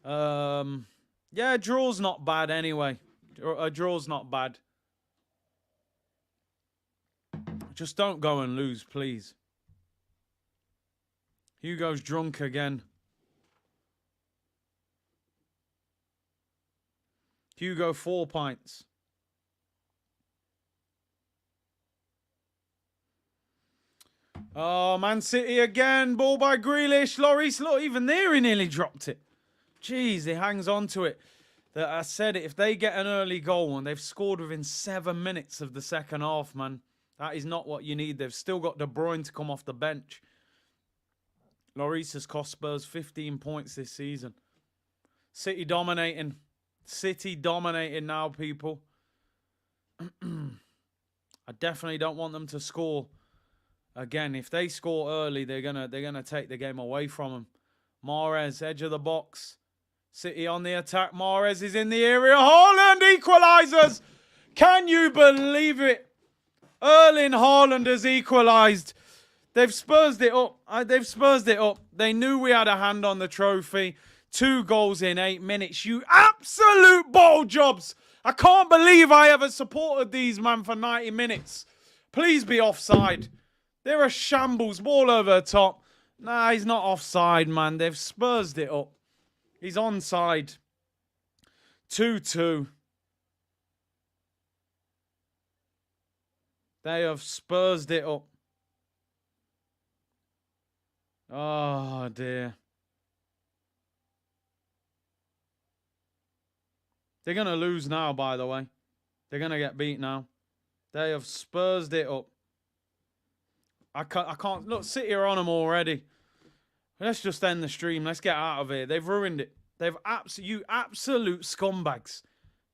Yeah, draw's not bad anyway. A draw's not bad. Just don't go and lose, please. Hugo's drunk again. Hugo, 4 pints. Oh, Man City again. Ball by Grealish. Lloris, look, even there he nearly dropped it. Jeez, he hangs on to it. I said it, if they get an early goal and they've scored within 7 minutes of the second half, man, that is not what you need. They've still got De Bruyne to come off the bench. Lloris has cost Spurs 15 points this season. City dominating. City dominating now, people. I definitely don't want them to score again. If they score early, they're gonna take the game away from them. Mahrez, edge of the box. City on the attack. Mahrez is in the area. Haaland equalises. Can you believe it? Erling Haaland has equalised. They've Spursed it up. They knew we had a hand on the trophy. 2 goals in 8 minutes. You absolute ball jobs. I can't believe I ever supported these, man, for 90 minutes. Please be offside. They're a shambles. Ball over the top. Nah, he's not offside, man. They've Spursed it up. He's onside. 2-2. They have Spursed it up. Oh, dear. They're going to lose now, by the way. They're going to get beat now. They have Spursed it up. I can't. Look, City are on them already. Let's just end the stream. Let's get out of here. They've ruined it. You absolute scumbags.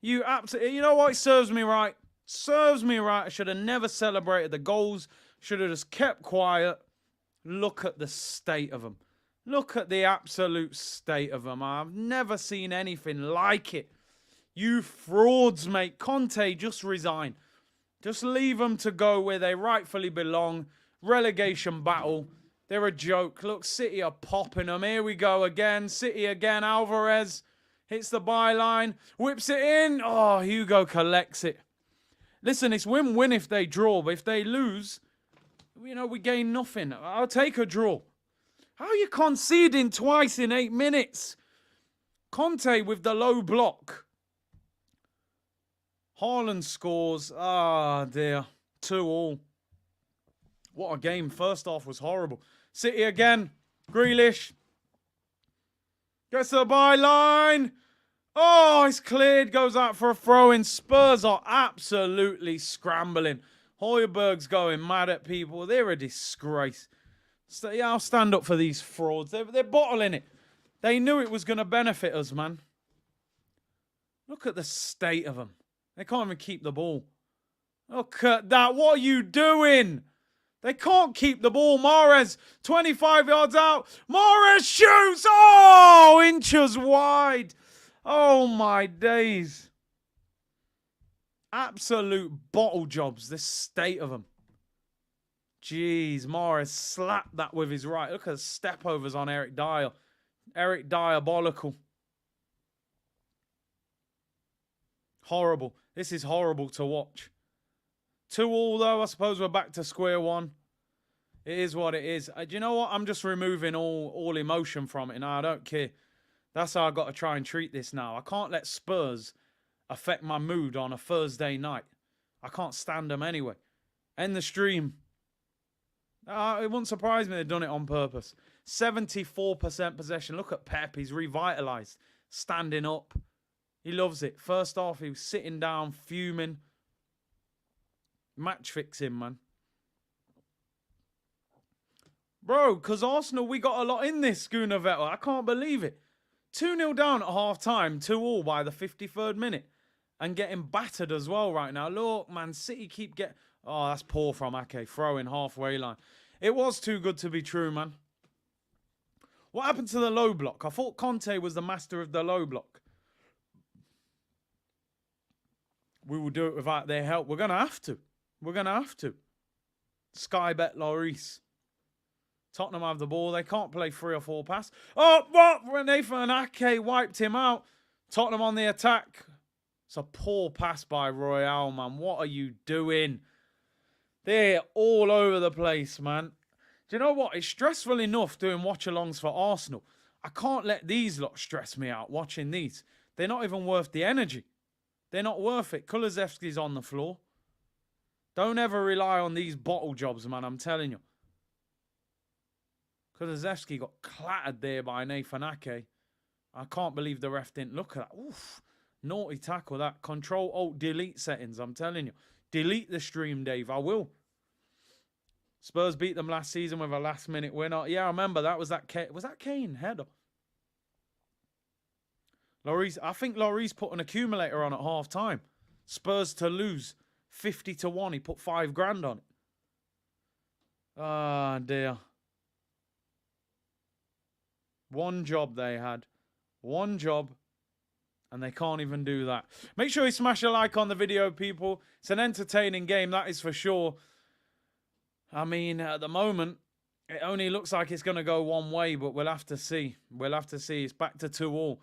You know what? It serves me right. Serves me right. I should have never celebrated the goals. Should have just kept quiet. Look at the state of them. Look at the absolute state of them. I've never seen anything like it. You frauds, mate. Conte, just resign. Just leave them to go where they rightfully belong. Relegation battle. They're a joke. Look, City are popping them. Here we go again. City again. Alvarez hits the byline. Whips it in. Oh, Hugo collects it. Listen, it's win-win if they draw. But if they lose, you know, we gain nothing. I'll take a draw. How are you conceding twice in 8 minutes? Conte with the low block. Haaland scores. Ah, dear. 2-2. What a game. First half was horrible. City again. Grealish. Gets to the byline. Oh, it's cleared. Goes out for a throw-in. Spurs are absolutely scrambling. Højbjerg's going mad at people. They're a disgrace. So, yeah, I'll stand up for these frauds. They're bottling it. They knew it was going to benefit us, man. Look at the state of them. They can't even keep the ball. Look at that. What are you doing? They can't keep the ball. Mahrez, 25 yards out. Mahrez shoots. Oh, inches wide. Oh, my days. Absolute bottle jobs, the state of them. Jeez, Mahrez slapped that with his right. Look at the step-overs on Eric Dyer. Eric Diabolical. Horrible. This is horrible to watch. 2-2 though. I suppose we're back to square one. It is what it is. Do you know what? I'm just removing all emotion from it now. I don't care. That's how I've got to try and treat this now. I can't let Spurs affect my mood on a Thursday night. I can't stand them anyway. End the stream. It wouldn't surprise me they've done it on purpose. 74% possession. Look at Pep. He's revitalised. Standing up. He loves it. First half, he was sitting down, fuming. Match fixing, man. Bro, because Arsenal, we got a lot in this, Schooner Vettel. I can't believe it. 2-0 down at half-time, 2-2 by the 53rd minute. And getting battered as well right now. Look, Man City keep getting... Oh, that's poor from Ake. Throwing halfway line. It was too good to be true, man. What happened to the low block? I thought Conte was the master of the low block. We will do it without their help. We're going to have to. We're going to have to. Sky bet Lloris. Tottenham have the ball. They can't play 3 or 4 pass. Oh, what? Nathan Ake wiped him out. Tottenham on the attack. It's a poor pass by Royale, man. What are you doing? They're all over the place, man. Do you know what? It's stressful enough doing watch-alongs for Arsenal. I can't let these lot stress me out watching these. They're not even worth the energy. They're not worth it. Kulusevski's on the floor. Don't ever rely on these bottle jobs, man. I'm telling you. Kulusevski got clattered there by Nathan Ake. I can't believe the ref didn't look at that. Oof. Naughty tackle, that. Control-Alt-Delete settings, I'm telling you. Delete the stream, Dave. I will. Spurs beat them last season with a last-minute winner. Yeah, I remember that. Was that Kane? Header. Lloris, I think Lloris put an accumulator on at half-time. Spurs to lose 50-1. He put $5,000 on it. Ah, dear. One job they had. One job. And they can't even do that. Make sure you smash a like on the video, people. It's an entertaining game, that is for sure. I mean, at the moment, it only looks like it's going to go one way, but we'll have to see. We'll have to see. It's back to 2-2.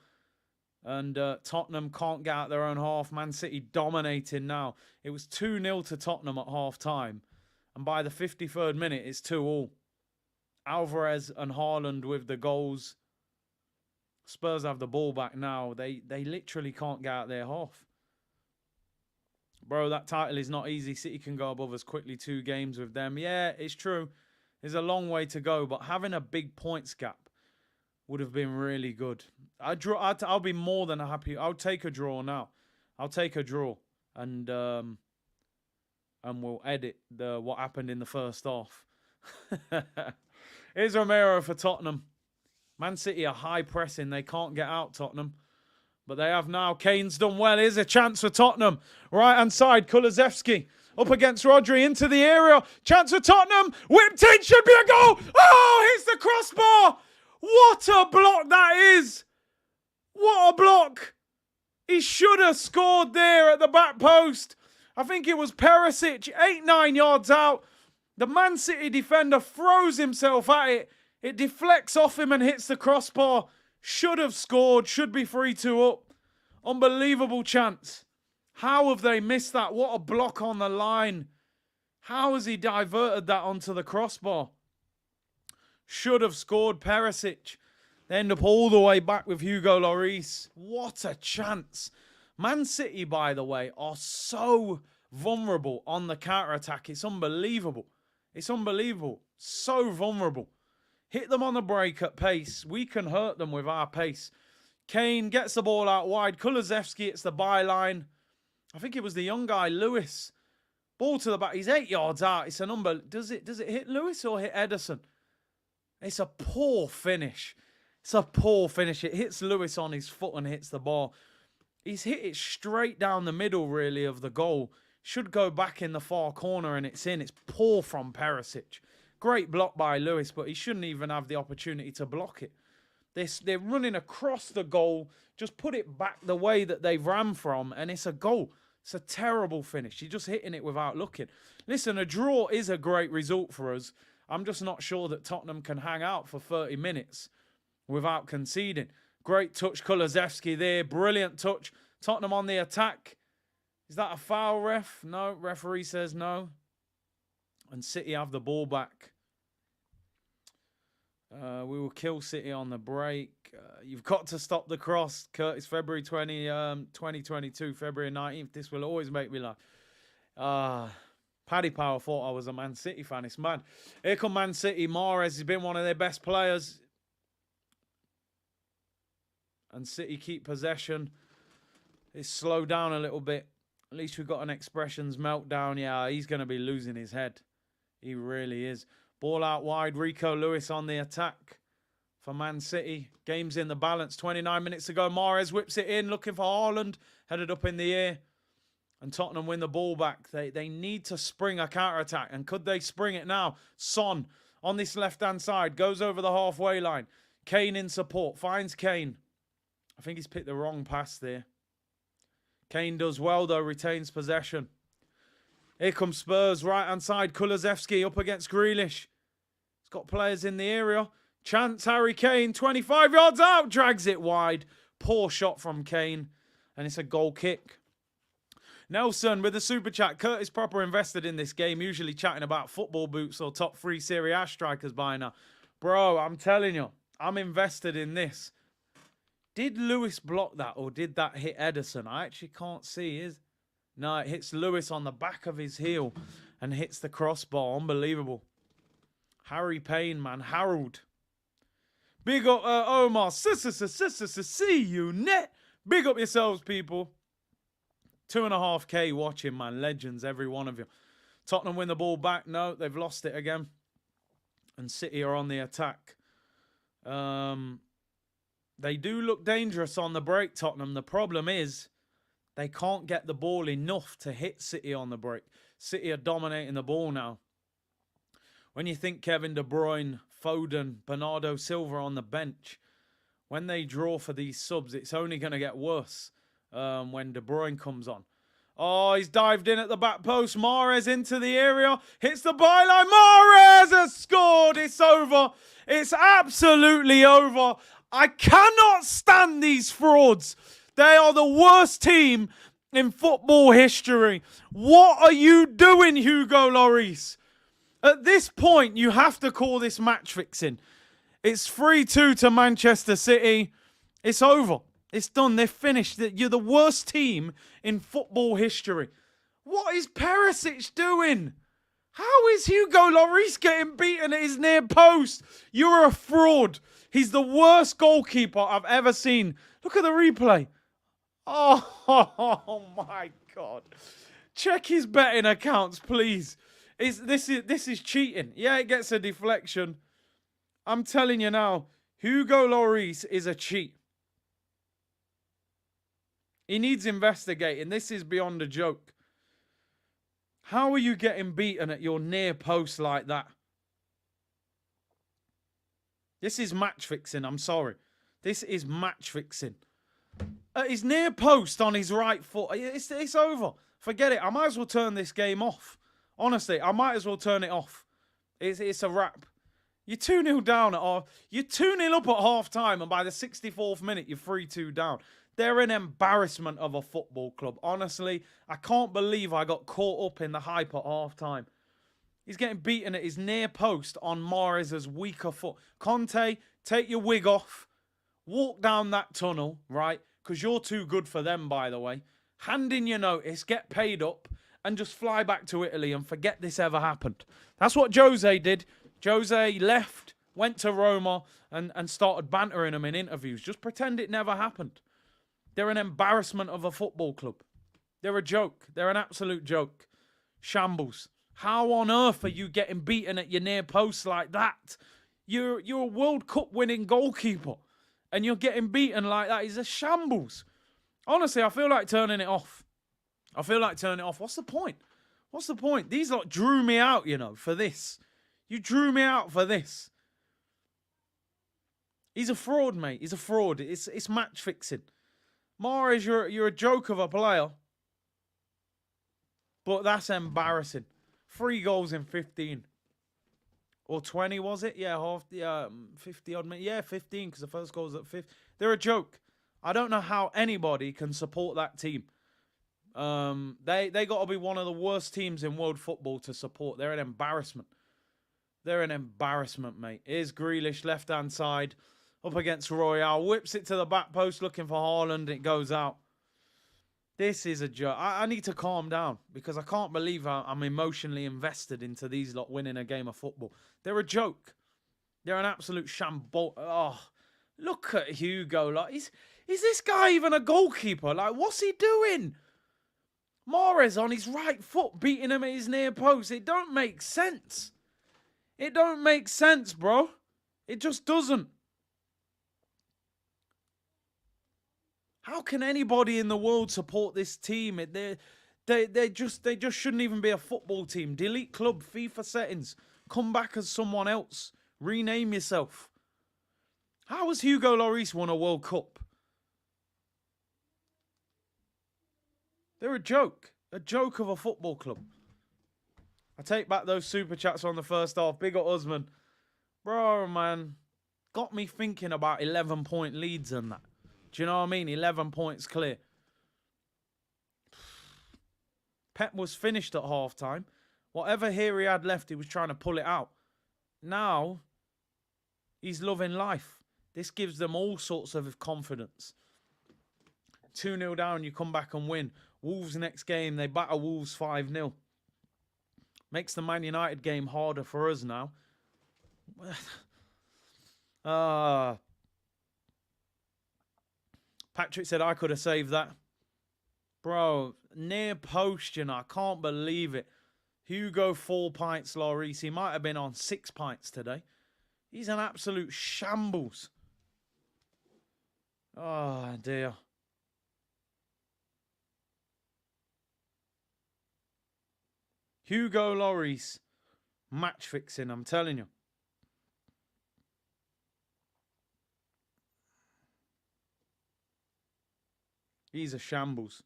And Tottenham can't get out their own half. Man City dominating now. It was 2-0 to Tottenham at half-time. And by the 53rd minute, it's 2-2. Alvarez and Haaland with the goals. Spurs have the ball back now. They literally can't get out their half. Bro, that title is not easy. City can go above us quickly 2 games with them. Yeah, it's true. There's a long way to go. But having a big points gap would have been really good. I'll be more than happy. I'll take a draw now. I'll take a draw. And we'll edit what happened in the first half. Here's Romero for Tottenham. Man City are high pressing. They can't get out, Tottenham. But they have now. Kane's done well. Here's a chance for Tottenham. Right-hand side, Kulusevski. Up against Rodri into the area. Chance for Tottenham. Whipped in. Should be a goal. Oh, hits the crossbar. What a block that is! What a block! He should have scored there at the back post. I think it was Perisic, 8-9 yards out. The Man City defender throws himself at it. It deflects off him and hits the crossbar. Should have scored, should be 3-2 up. Unbelievable chance. How have they missed that? What a block on the line. How has he diverted that onto the crossbar? Should have scored Perisic. They end up all the way back with Hugo Lloris. What a chance. Man City, by the way, are so vulnerable on the counter-attack. It's unbelievable. It's unbelievable. So vulnerable. Hit them on the break at pace. We can hurt them with our pace. Kane gets the ball out wide. Kulusevski, it's the byline. I think it was the young guy, Lewis. Ball to the back. He's 8 yards out. It's a number. Does it hit Lewis or hit Ederson? It's a poor finish. It's a poor finish. It hits Lewis on his foot and hits the ball. He's hit it straight down the middle, really, of the goal. Should go back in the far corner and it's in. It's poor from Perisic. Great block by Lewis, but he shouldn't even have the opportunity to block it. They're running across the goal. Just put it back the way that they've ran from, and it's a goal. It's a terrible finish. You're just hitting it without looking. Listen, a draw is a great result for us. I'm just not sure that Tottenham can hang out for 30 minutes without conceding. Great touch, Kulusevski there. Brilliant touch. Tottenham on the attack. Is that a foul, ref? No. Referee says no. And City have the ball back. We will kill City on the break. You've got to stop the cross. Curtis, February 2022, February 19th. This will always make me laugh. Paddy Power thought I was a Man City fan. It's mad. Here come Man City. Mahrez has been one of their best players. And City keep possession. It's slowed down a little bit. At least we've got an expressions meltdown. Yeah, he's going to be losing his head. He really is. Ball out wide. Rico Lewis on the attack for Man City. Game's in the balance. 29 minutes to go. Mahrez whips it in, looking for Haaland. Headed up in the air. And Tottenham win the ball back. They need to spring a counter-attack. And could they spring it now? Son on this left-hand side. Goes over the halfway line. Kane in support. Finds Kane. I think he's picked the wrong pass there. Kane does well, though. Retains possession. Here comes Spurs. Right-hand side. Kulusevski up against Grealish. He's got players in the area. Chance. Harry Kane. 25 yards out. Drags it wide. Poor shot from Kane. And it's a goal kick. Nelson with the super chat. Curtis proper invested in this game. Usually chatting about football boots or top 3 Serie A strikers by now. Bro, I'm telling you. I'm invested in this. Did Lewis block that or did that hit Ederson? I actually can't see. No, it hits Lewis on the back of his heel and hits the crossbar. Unbelievable. Harry Payne, man. Harold. Big up Omar. See you, net. Big up yourselves, people. 2.5K watching, man. Legends, every one of you. Tottenham win the ball back. No, they've lost it again. And City are on the attack. They do look dangerous on the break, Tottenham. The problem is they can't get the ball enough to hit City on the break. City are dominating the ball now. When you think Kevin De Bruyne, Foden, Bernardo Silva on the bench, when they draw for these subs, it's only going to get worse when De Bruyne comes on. Oh, he's dived in at the back post. Mahrez into the area. Hits the byline. Mahrez has scored. It's over. It's absolutely over. I cannot stand these frauds. They are the worst team in football history. What are you doing, Hugo Lloris? At this point, you have to call this match fixing. It's 3-2 to Manchester City. It's over. It's done. They're finished. You're the worst team in football history. What is Perisic doing? How is Hugo Lloris getting beaten at his near post? You're a fraud. He's the worst goalkeeper I've ever seen. Look at the replay. Oh my God. Check his betting accounts, please. This is cheating. Yeah, it gets a deflection. I'm telling you now, Hugo Lloris is a cheat. He needs investigating. This is beyond a joke. How are you getting beaten at your near post like that? This is match fixing. I'm sorry. This is match fixing. His near post on his right foot. It's over. Forget it. I might as well turn this game off. Honestly, I might as well turn it off. It's a wrap. You're 2-0 down you're 2-0 up at half time, and by the 64th minute, you're 3-2 down. They're an embarrassment of a football club. Honestly, I can't believe I got caught up in the hype at half time. He's getting beaten at his near post on Mahrez's weaker foot. Conte, take your wig off. Walk down that tunnel, right? Because you're too good for them, by the way. Hand in your notice, get paid up, and just fly back to Italy and forget this ever happened. That's what Jose did. Jose left, went to Roma, and started bantering him in interviews. Just pretend it never happened. They're an embarrassment of a football club. They're a joke. They're an absolute joke. Shambles. How on earth are you getting beaten at your near post like that? You're a World Cup winning goalkeeper, and you're getting beaten like that. It's a shambles. Honestly, I feel like turning it off. What's the point? What's the point? These lot drew me out, for this. You drew me out for this. He's a fraud, mate. He's a fraud. It's match fixing. Mahrez, you're a joke of a player. But that's embarrassing. 3 goals in 15. Or 20, was it? Yeah, 50 odd minutes. Yeah, 15, because the first goal was at 5. They're a joke. I don't know how anybody can support that team. They got to be one of the worst teams in world football to support. They're an embarrassment. They're an embarrassment, mate. Here's Grealish, left-hand side, up against Royale. Whips it to the back post looking for Haaland. It goes out. This is a joke. I need to calm down because I can't believe I'm emotionally invested into these lot winning a game of football. They're a joke. They're an absolute shambles. Oh, look at Hugo. Like, is this guy even a goalkeeper? Like, what's he doing? Mahrez on his right foot, beating him at his near post. It don't make sense. It don't make sense, bro. It just doesn't. How can anybody in the world support this team? They just shouldn't even be a football team. Delete club, FIFA settings. Come back as someone else. Rename yourself. How has Hugo Lloris won a World Cup? They're a joke of a football club. I take back those super chats on the first half. Big up Usman. Bro, man, got me thinking about 11-point leads and that. Do you know what I mean? 11 points clear. Pep was finished at half-time. Whatever here he had left, he was trying to pull it out. Now, he's loving life. This gives them all sorts of confidence. 2-0 down, you come back and win. Wolves next game, they batter Wolves 5-0. Makes the Man United game harder for us now. Patrick said I could have saved that. Bro, near post, I can't believe it. Hugo 4 pints, Lloris. He might have been on 6 pints today. He's an absolute shambles. Oh, dear. Hugo Lloris. Match fixing, I'm telling you. He's a shambles.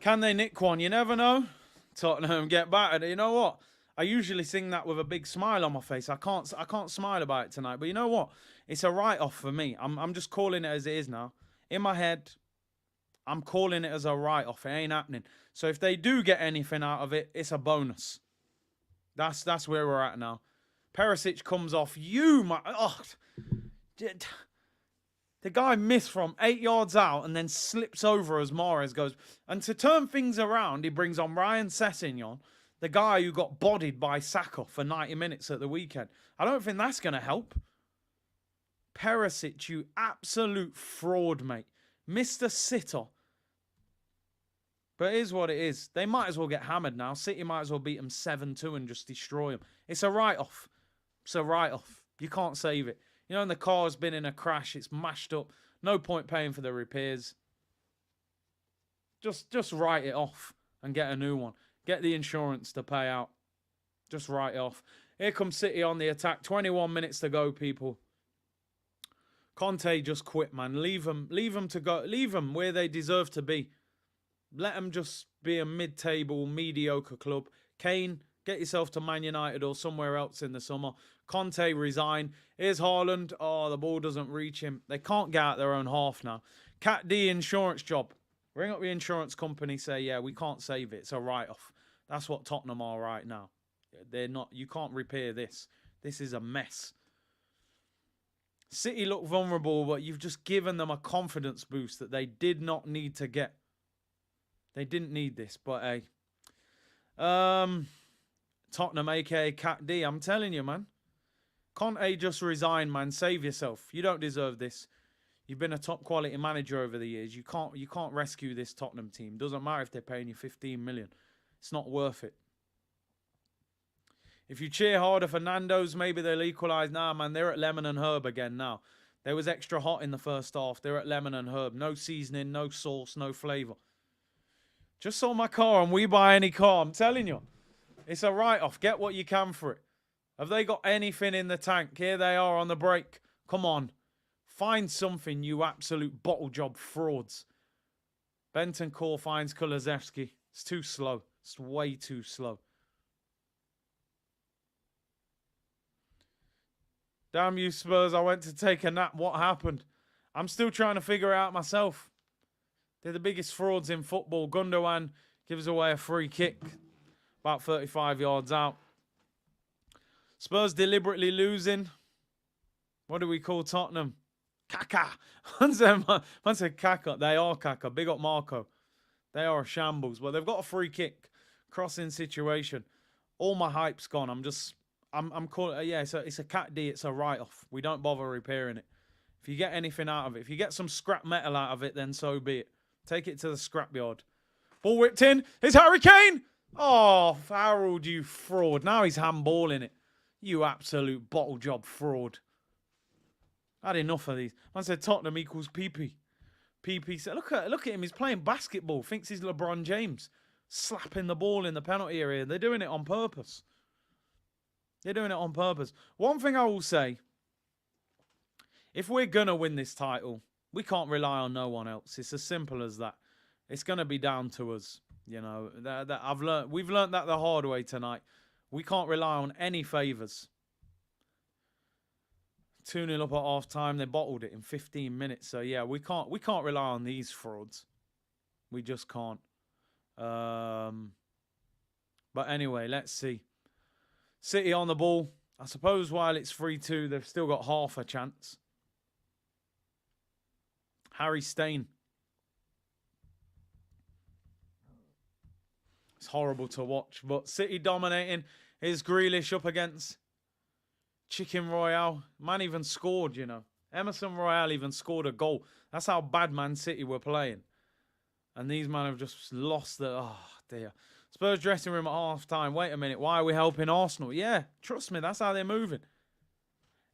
Can they nick one? You never know. Tottenham get battered. You know what? I usually sing that with a big smile on my face. I can't smile about it tonight. But you know what? It's a write-off for me. I'm just calling it as it is now. In my head, I'm calling it as a write-off. It ain't happening. So if they do get anything out of it, it's a bonus. That's where we're at now. Perisic comes off. The guy missed from 8 yards out and then slips over as Mahrez goes. And to turn things around, he brings on Ryan Sessegnon, the guy who got bodied by Saka for 90 minutes at the weekend. I don't think that's going to help. Perisic, you absolute fraud, mate. Mr. Sitter. But it is what it is. They might as well get hammered now. City might as well beat them 7-2 and just destroy them. It's a write-off. It's a write-off. You can't save it. And the car's been in a crash. It's mashed up. No point paying for the repairs. Just write it off and get a new one. Get the insurance to pay out. Just write it off. Here comes City on the attack. 21 minutes to go, people. Conte just quit, man. Leave them to go. Leave them where they deserve to be. Let them just be a mid-table, mediocre club. Kane, get yourself to Man United or somewhere else in the summer. Conte, resign. Here's Haaland. Oh, the ball doesn't reach him. They can't get out their own half now. Cat D insurance job. Ring up the insurance company, say, yeah, we can't save it. It's a write-off. That's what Tottenham are right now. They're not. You can't repair this. This is a mess. City look vulnerable, but you've just given them a confidence boost that they did not need to get. They didn't need this, but hey. Tottenham, aka Cat D, I'm telling you, man. Conte just resigned, man. Save yourself. You don't deserve this. You've been a top quality manager over the years. You can't rescue this Tottenham team. Doesn't matter if they're paying you 15 million. It's not worth it. If you cheer harder for Nando's, maybe they'll equalise. Nah, man, they're at lemon and herb again now. They was extra hot in the first half. They're at lemon and herb. No seasoning, no sauce, no flavour. Just sold my car and we buy any car. I'm telling you. It's a write-off. Get what you can for it. Have they got anything in the tank? Here they are on the break. Come on. Find something, you absolute bottle job frauds. Bentancur finds Kulusevski. It's too slow. It's way too slow. Damn you, Spurs. I went to take a nap. What happened? I'm still trying to figure it out myself. They're the biggest frauds in football. Gundogan gives away a free kick. About 35 yards out. Spurs deliberately losing. What do we call Tottenham? Kaka. One said Kaka. They are Kaka. Big up Marco. They are a shambles. But they've got a free kick. Crossing situation. All my hype's gone. I'm calling. Yeah, it's a Cat D. It's a write-off. We don't bother repairing it. If you get anything out of it, if you get some scrap metal out of it, then so be it. Take it to the scrapyard. Ball whipped in. It's Harry Kane. Oh, Harold, you fraud. Now he's handballing it. You absolute bottle job fraud. I had enough of these. I said Tottenham equals PP. PP said, look at him. He's playing basketball. Thinks he's LeBron James. Slapping the ball in the penalty area. They're doing it on purpose. They're doing it on purpose. One thing I will say, if we're going to win this title, we can't rely on no one else. It's as simple as that. It's going to be down to us. You know, we've learned that the hard way tonight. We can't rely on any favours. 2-0 up at half time. They bottled it in 15 minutes. So yeah, we can't rely on these frauds. We just can't. But anyway, let's see. City on the ball. I suppose while it's 3-2, they've still got half a chance. Harry Stain. It's horrible to watch, but City dominating. Here's Grealish up against Chicken Royale. Man even scored, you know. Emerson Royale even scored a goal. That's how bad Man City were playing. And these men have just lost the... Oh, dear. Spurs dressing room at half-time. Wait a minute. Why are we helping Arsenal? Yeah, trust me. That's how they're moving.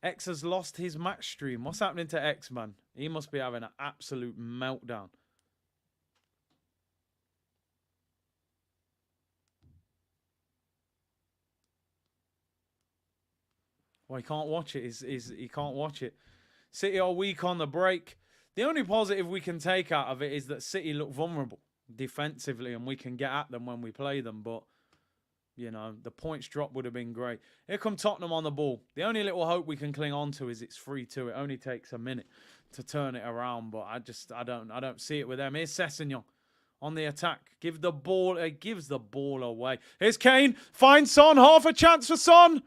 X has lost his match stream. What's happening to X, man? He must be having an absolute meltdown. Well, he can't watch it. He can't watch it. City are weak on the break. The only positive we can take out of it is that City look vulnerable defensively and we can get at them when we play them. But, you know, the points drop would have been great. Here come Tottenham on the ball. The only little hope we can cling on to is it's 3-2. It only takes a minute to turn it around. But I don't see it with them. Here's Sessegnon on the attack. Gives the ball away. Here's Kane. Finds Son. Half a chance for Son.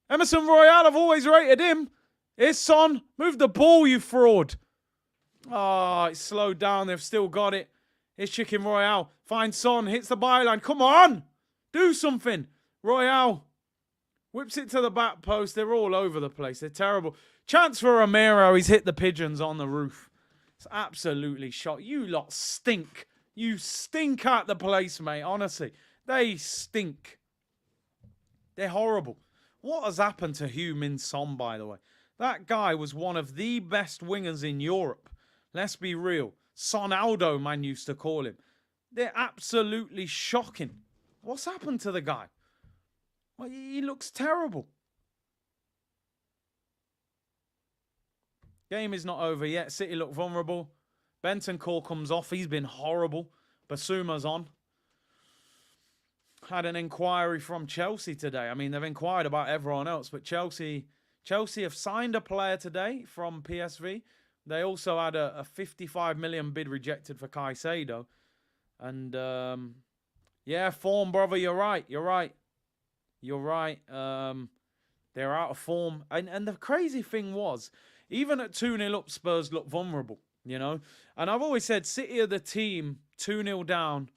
Emerson Royale, I've always rated him. Here's Son. Move the ball, you fraud. Oh, it's slowed down. They've still got it. Here's Chicken Royale. Finds Son. Hits the byline. Come on. Do something. Royale. Whips it to the back post. They're all over the place. They're terrible. Chance for Romero. He's hit the pigeons on the roof. It's absolutely shot. You lot stink. You stink at the place, mate. Honestly. They stink. They're horrible. What has happened to Heung-min Son, by the way? That guy was one of the best wingers in Europe. Let's be real. Sonaldo, man used to call him. They're absolutely shocking. What's happened to the guy? Well, he looks terrible. Game is not over yet. City look vulnerable. Bentancur comes off. He's been horrible. Basuma's on. Had an inquiry from Chelsea today. I mean, they've inquired about everyone else, but Chelsea have signed a player today from PSV. They also had a 55 million bid rejected for Caicedo. And, yeah, form, brother, you're right. They're out of form. And the crazy thing was, even at 2-0 up, Spurs look vulnerable, you know. And I've always said, City are the team, 2-0 down.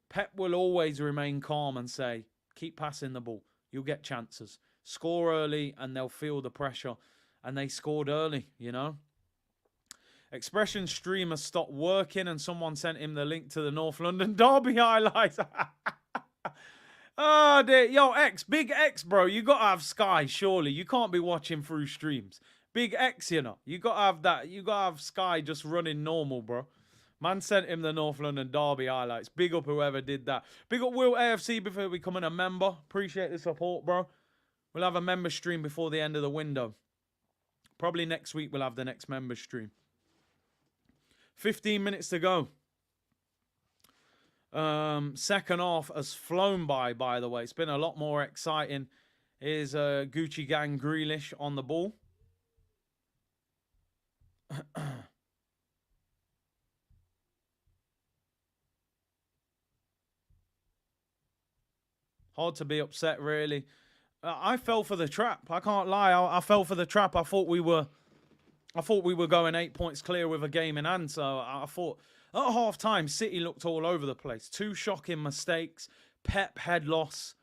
Pep will always remain calm and say, keep passing the ball. You'll get chances. Score early and they'll feel the pressure. And they scored early, you know. Expression streamer stopped working and someone sent him the link to the North London Derby highlights. Oh, dear. Yo, Big X, bro. You got to have Sky, surely. You can't be watching through streams. Big X, you know. You got to have that. You got to have Sky just running normal, bro. Man sent him the North London Derby highlights. Big up whoever did that. Big up Will AFC before becoming a member. Appreciate the support, bro. We'll have a member stream before the end of the window. Probably next week we'll have the next member stream. 15 minutes to go. Second half has flown by the way. It's been a lot more exciting. Here's Gucci Gang Grealish on the ball. Hard to be upset, really. I fell for the trap. I can't lie. I fell for the trap. I thought we were going 8 points clear with a game in hand. So I thought at half time, City looked all over the place. 2 shocking mistakes. Pep head loss.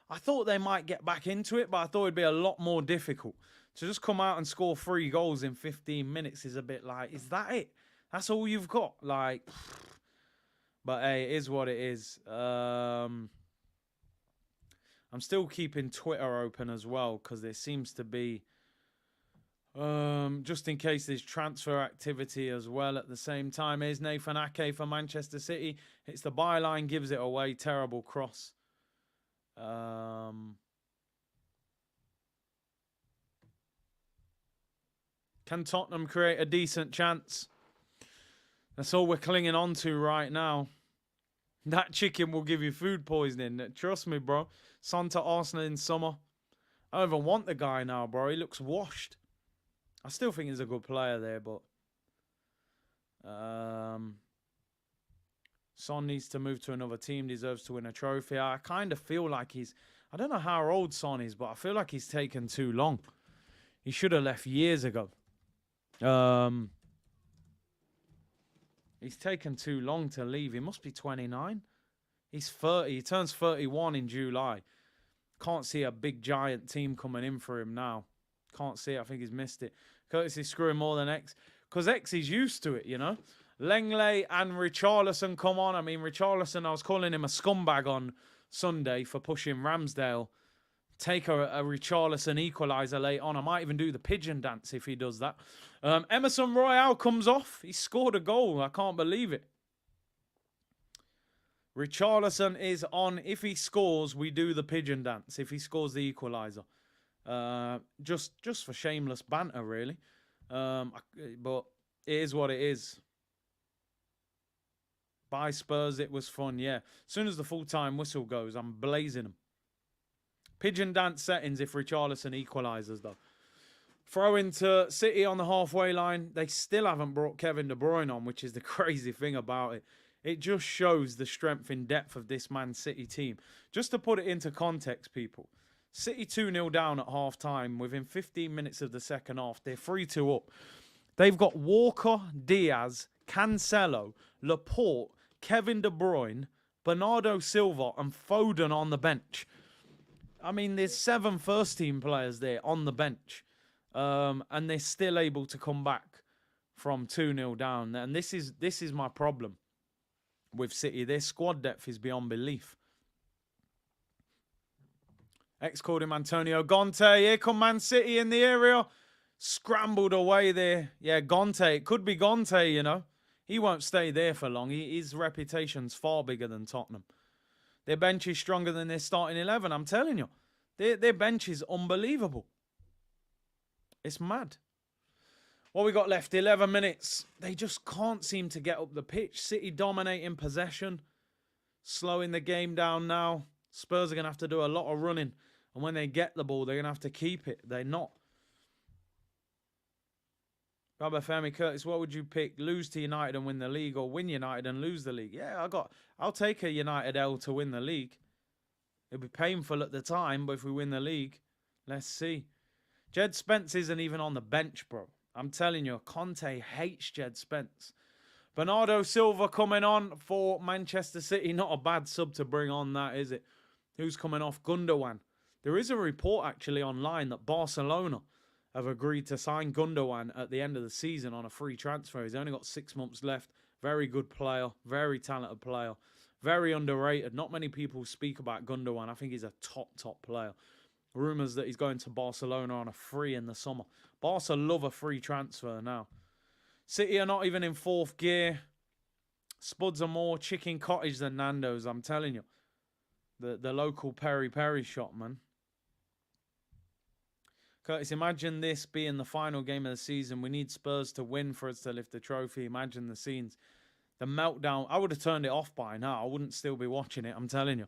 I thought they might get back into it, but I thought it'd be a lot more difficult. To just come out and score 3 goals in 15 minutes is a bit like, is that it? That's all you've got? Like, but hey, it is what it is. I'm still keeping Twitter open as well because there seems to be, just in case there's transfer activity as well at the same time. Here's Nathan Ake for Manchester City. Hits the byline, gives it away. Terrible cross. Can Tottenham create a decent chance? That's all we're clinging on to right now. That chicken will give you food poisoning. Trust me, bro. Son to Arsenal in summer. I don't even want the guy now, bro. He looks washed. I still think he's a good player there, but Son needs to move to another team, deserves to win a trophy. I kind of feel like I don't know how old Son is, but I feel like he's taken too long. He should have left years ago. He's taken too long to leave. He must be 29. He's 30. He turns 31 in July. Can't see a big giant team coming in for him now. Can't see it. I think he's missed it. Curtis is screwing more than X. Because X is used to it, you know. Langley and Richarlison come on. I mean, Richarlison, I was calling him a scumbag on Sunday for pushing Ramsdale. Take a Richarlison equaliser late on. I might even do the pigeon dance if he does that. Emerson Royale comes off. He scored a goal. I can't believe it. Richarlison is on. If he scores, we do the pigeon dance. If he scores the equaliser. Just for shameless banter, really. But it is what it is. By Spurs, it was fun, yeah. As soon as the full-time whistle goes, I'm blazing them. Pigeon dance settings if Richarlison equalises, though. Throw into City on the halfway line. They still haven't brought Kevin De Bruyne on, which is the crazy thing about it. It just shows the strength in depth of this Man City team. Just to put it into context, people. City 2-0 down at half-time. Within 15 minutes of the second half, they're 3-2 up. They've got Walker, Diaz, Cancelo, Laporte, Kevin De Bruyne, Bernardo Silva and Foden on the bench. I mean, there's 7 first-team players there on the bench. And they're still able to come back from 2-0 down. And this is my problem with City. Their squad depth is beyond belief. X called him Antonio Conte. Here come Man City in the area. Scrambled away there. Yeah, Conte. It could be Conte, you know. He won't stay there for long. His reputation's far bigger than Tottenham. Their bench is stronger than their starting 11, I'm telling you. Their bench is unbelievable. It's mad. What we got left? 11 minutes. They just can't seem to get up the pitch. City dominating possession. Slowing the game down now. Spurs are going to have to do a lot of running. And when they get the ball, they're going to have to keep it. They're not. Femi Curtis, what would you pick? Lose to United and win the league, or win United and lose the league? Yeah, I'll take a United L to win the league. It'll be painful at the time, but if we win the league, let's see. Jed Spence isn't even on the bench, bro. I'm telling you, Conte hates Jed Spence. Bernardo Silva coming on for Manchester City. Not a bad sub to bring on, that, is it? Who's coming off? Gundogan. There is a report actually online that Barcelona have agreed to sign Gundogan at the end of the season on a free transfer. He's only got 6 months left. Very good player. Very talented player. Very underrated. Not many people speak about Gundogan. I think he's a top player. Rumours that he's going to Barcelona on a free in the summer. Barca love a free transfer now. City are not even in 4th gear. Spuds are more chicken cottage than Nando's, I'm telling you. The local peri-peri shop, man. Curtis, imagine this being the final game of the season. We need Spurs to win for us to lift the trophy. Imagine the scenes. The meltdown. I would have turned it off by now. I wouldn't still be watching it, I'm telling you.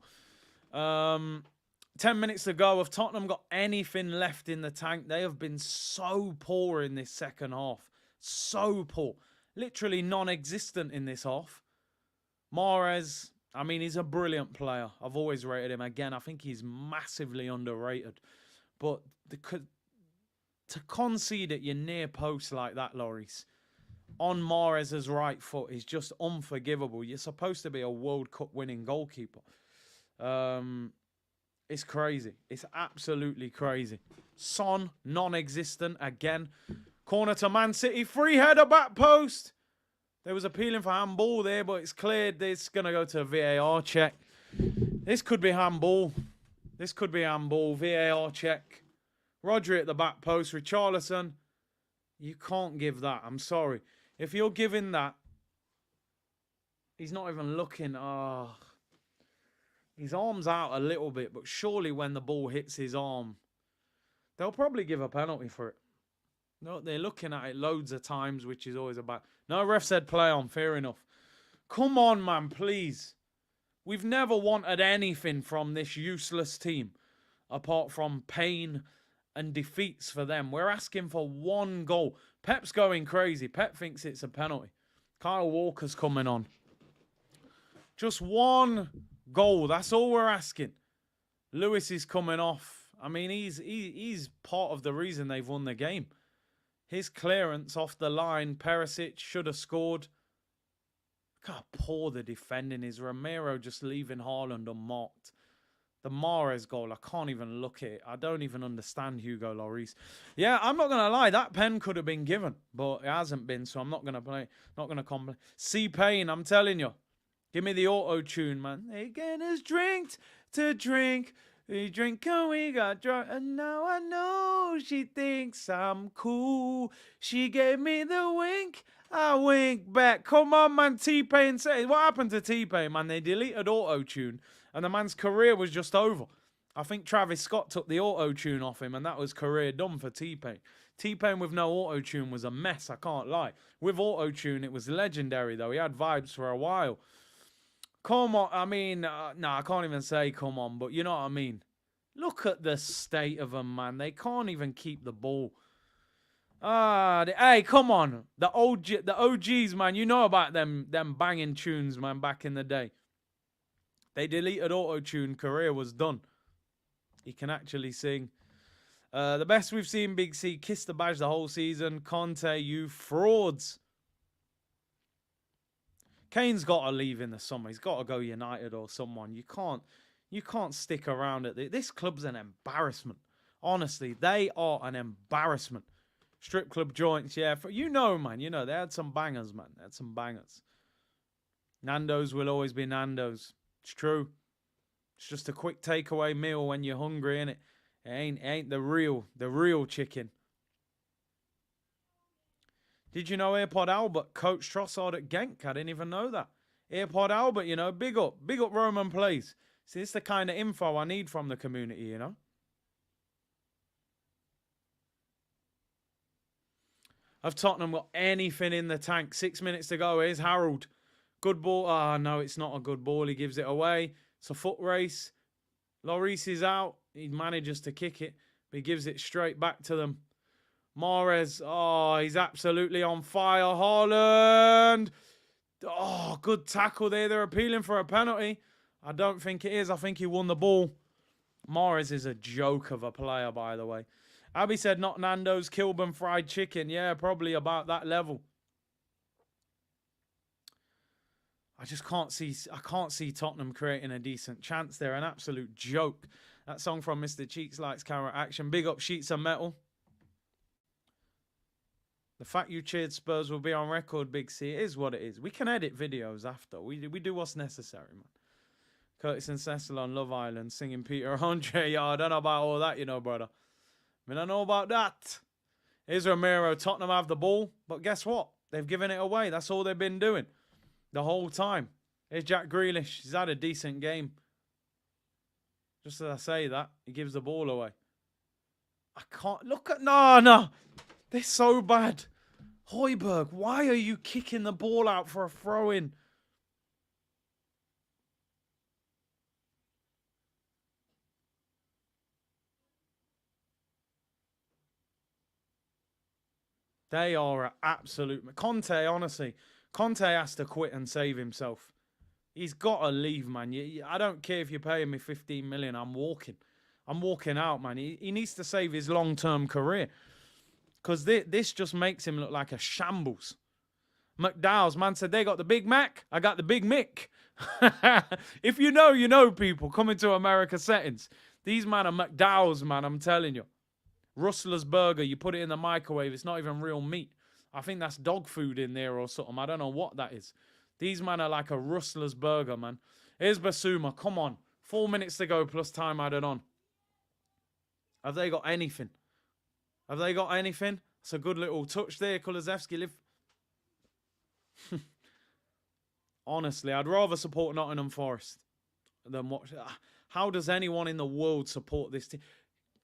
10 minutes to go. Have Tottenham got anything left in the tank? They have been so poor in this second half. So poor. Literally non-existent in this half. Mahrez, I mean, he's a brilliant player. I've always rated him. Again, I think he's massively underrated. But to concede at your near post like that, Lloris, on Mahrez's right foot is just unforgivable. You're supposed to be a World Cup winning goalkeeper. It's crazy. It's absolutely crazy. Son, non-existent again. Corner to Man City. Free header, back post. There was appealing for handball there, but it's cleared. It's going to go to a VAR check. This could be handball. This could be handball. VAR check. Rodri at the back post. Richarlison. You can't give that. I'm sorry. If you're giving that, he's not even looking. His arm's out a little bit, but surely when the ball hits his arm, they'll probably give a penalty for it. No, they're looking at it loads of times, which is always about. No, ref said play on. Fair enough. Come on, man, please. We've never wanted anything from this useless team apart from pain and defeats for them. We're asking for one goal. Pep's going crazy. Pep thinks it's a penalty. Kyle Walker's coming on. Just one goal. That's all we're asking. Lewis is coming off. I mean, he's part of the reason they've won the game. His clearance off the line, Perisic should have scored. Look how poor the defending is. Romero just leaving Haaland unmarked. The Mahrez goal, I can't even look at it. I don't even understand Hugo Lloris. Yeah, I'm not going to lie. That pen could have been given, but it hasn't been, so I'm not going to play. Not going to complain. C-Payne, I'm telling you. Give me the auto-tune, man. They get us drinks to drink. We drink and we got drunk. And now I know she thinks I'm cool. She gave me the wink. I wink back. Come on, man. T-Pain said. What happened to T-Pain, man? They deleted auto-tune. And the man's career was just over. I think Travis Scott took the auto-tune off him, and that was career done for T-Pain. T-Pain with no auto-tune was a mess, I can't lie. With auto-tune, it was legendary, though. He had vibes for a while. Come on. I mean, no, I can't even say come on, but you know what I mean. Look at the state of them, man. They can't even keep the ball. Hey, come on. The OGs, man. You know about them banging tunes, man, back in the day. They deleted auto-tune. Career was done. He can actually sing. The best we've seen Big C kiss the badge the whole season. Conte, you frauds. Kane's got to leave in the summer. He's got to go United or someone. You can't stick around at this club's an embarrassment. Honestly, they are an embarrassment. Strip club joints, yeah. You know, man. You know, they had some bangers, man. They had some bangers. Nando's will always be Nando's. It's true. It's just a quick takeaway meal when you're hungry, innit? It ain't the real chicken. Did you know AirPod Albert coached Trossard at Genk? I didn't even know that. AirPod Albert, you know, big up Roman Place. See, it's the kind of info I need from the community, you know. Have Tottenham got anything in the tank? 6 minutes to go. Here's Harold. Good ball. Ah, no, it's not a good ball. He gives it away. It's a foot race. Lloris is out. He manages to kick it, but he gives it straight back to them. Mahrez. Oh, he's absolutely on fire. Haaland. Oh, good tackle there. They're appealing for a penalty. I don't think it is. I think he won the ball. Mahrez is a joke of a player, by the way. Abby said not Nando's Kilburn fried chicken. Yeah, probably about that level. I just can't see Tottenham creating a decent chance. They're an absolute joke. That song from Mr. Cheeks Likes Camera Action. Big up Sheets of Metal. The fact you cheered Spurs will be on record, Big C. It is what it is. We can edit videos after. We do what's necessary, man. Curtis and Cecil on Love Island singing Peter Andre. Yeah, I don't know about all that, you know, brother. I mean, I know about that. Here's Romero. Tottenham have the ball, but guess what? They've given it away. That's all they've been doing the whole time. Here's Jack Grealish. He's had a decent game. Just as I say that, he gives the ball away. I can't look at... No. They're so bad. Højbjerg, why are you kicking the ball out for a throw-in? They are an absolute... Conte, honestly. Conte has to quit and save himself. He's got to leave, man. I don't care if you're paying me 15 million. I'm walking. I'm walking out, man. He needs to save his long-term career. Because this just makes him look like a shambles. McDowell's, man, said they got the Big Mac. I got the Big Mick. If you know, you know, people. Coming to America settings. These, man, are McDowell's, man. I'm telling you. Rustler's burger. You put it in the microwave. It's not even real meat. I think that's dog food in there or something. I don't know what that is. These, man, are like a Rustler's burger, man. Here's Basuma. Come on. 4 minutes to go plus time added on. Have they got anything? Have they got anything? It's a good little touch there. Kulusevski Honestly, I'd rather support Nottingham Forest than watch. How does anyone in the world support this team?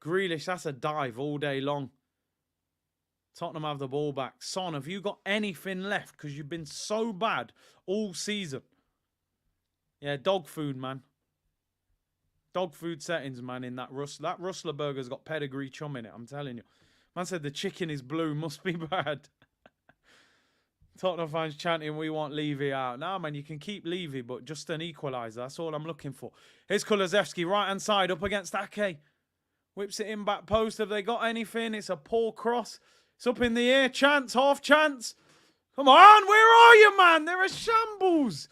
Grealish, that's a dive all day long. Tottenham have the ball back. Son, have you got anything left? Because you've been so bad all season. Yeah, dog food, man. Dog food settings, man, in that Rustler. That Rustler burger's got pedigree chum in it, I'm telling you. Man said the chicken is blue, must be bad. Tottenham fans chanting, we want Levy out. Nah, man, you can keep Levy, but just an equaliser. That's all I'm looking for. Here's Kulusevski, right-hand side, up against Ake. Whips it in back post. Have they got anything? It's a poor cross. It's up in the air. Chance, half chance. Come on, where are you, man? They're a shambles.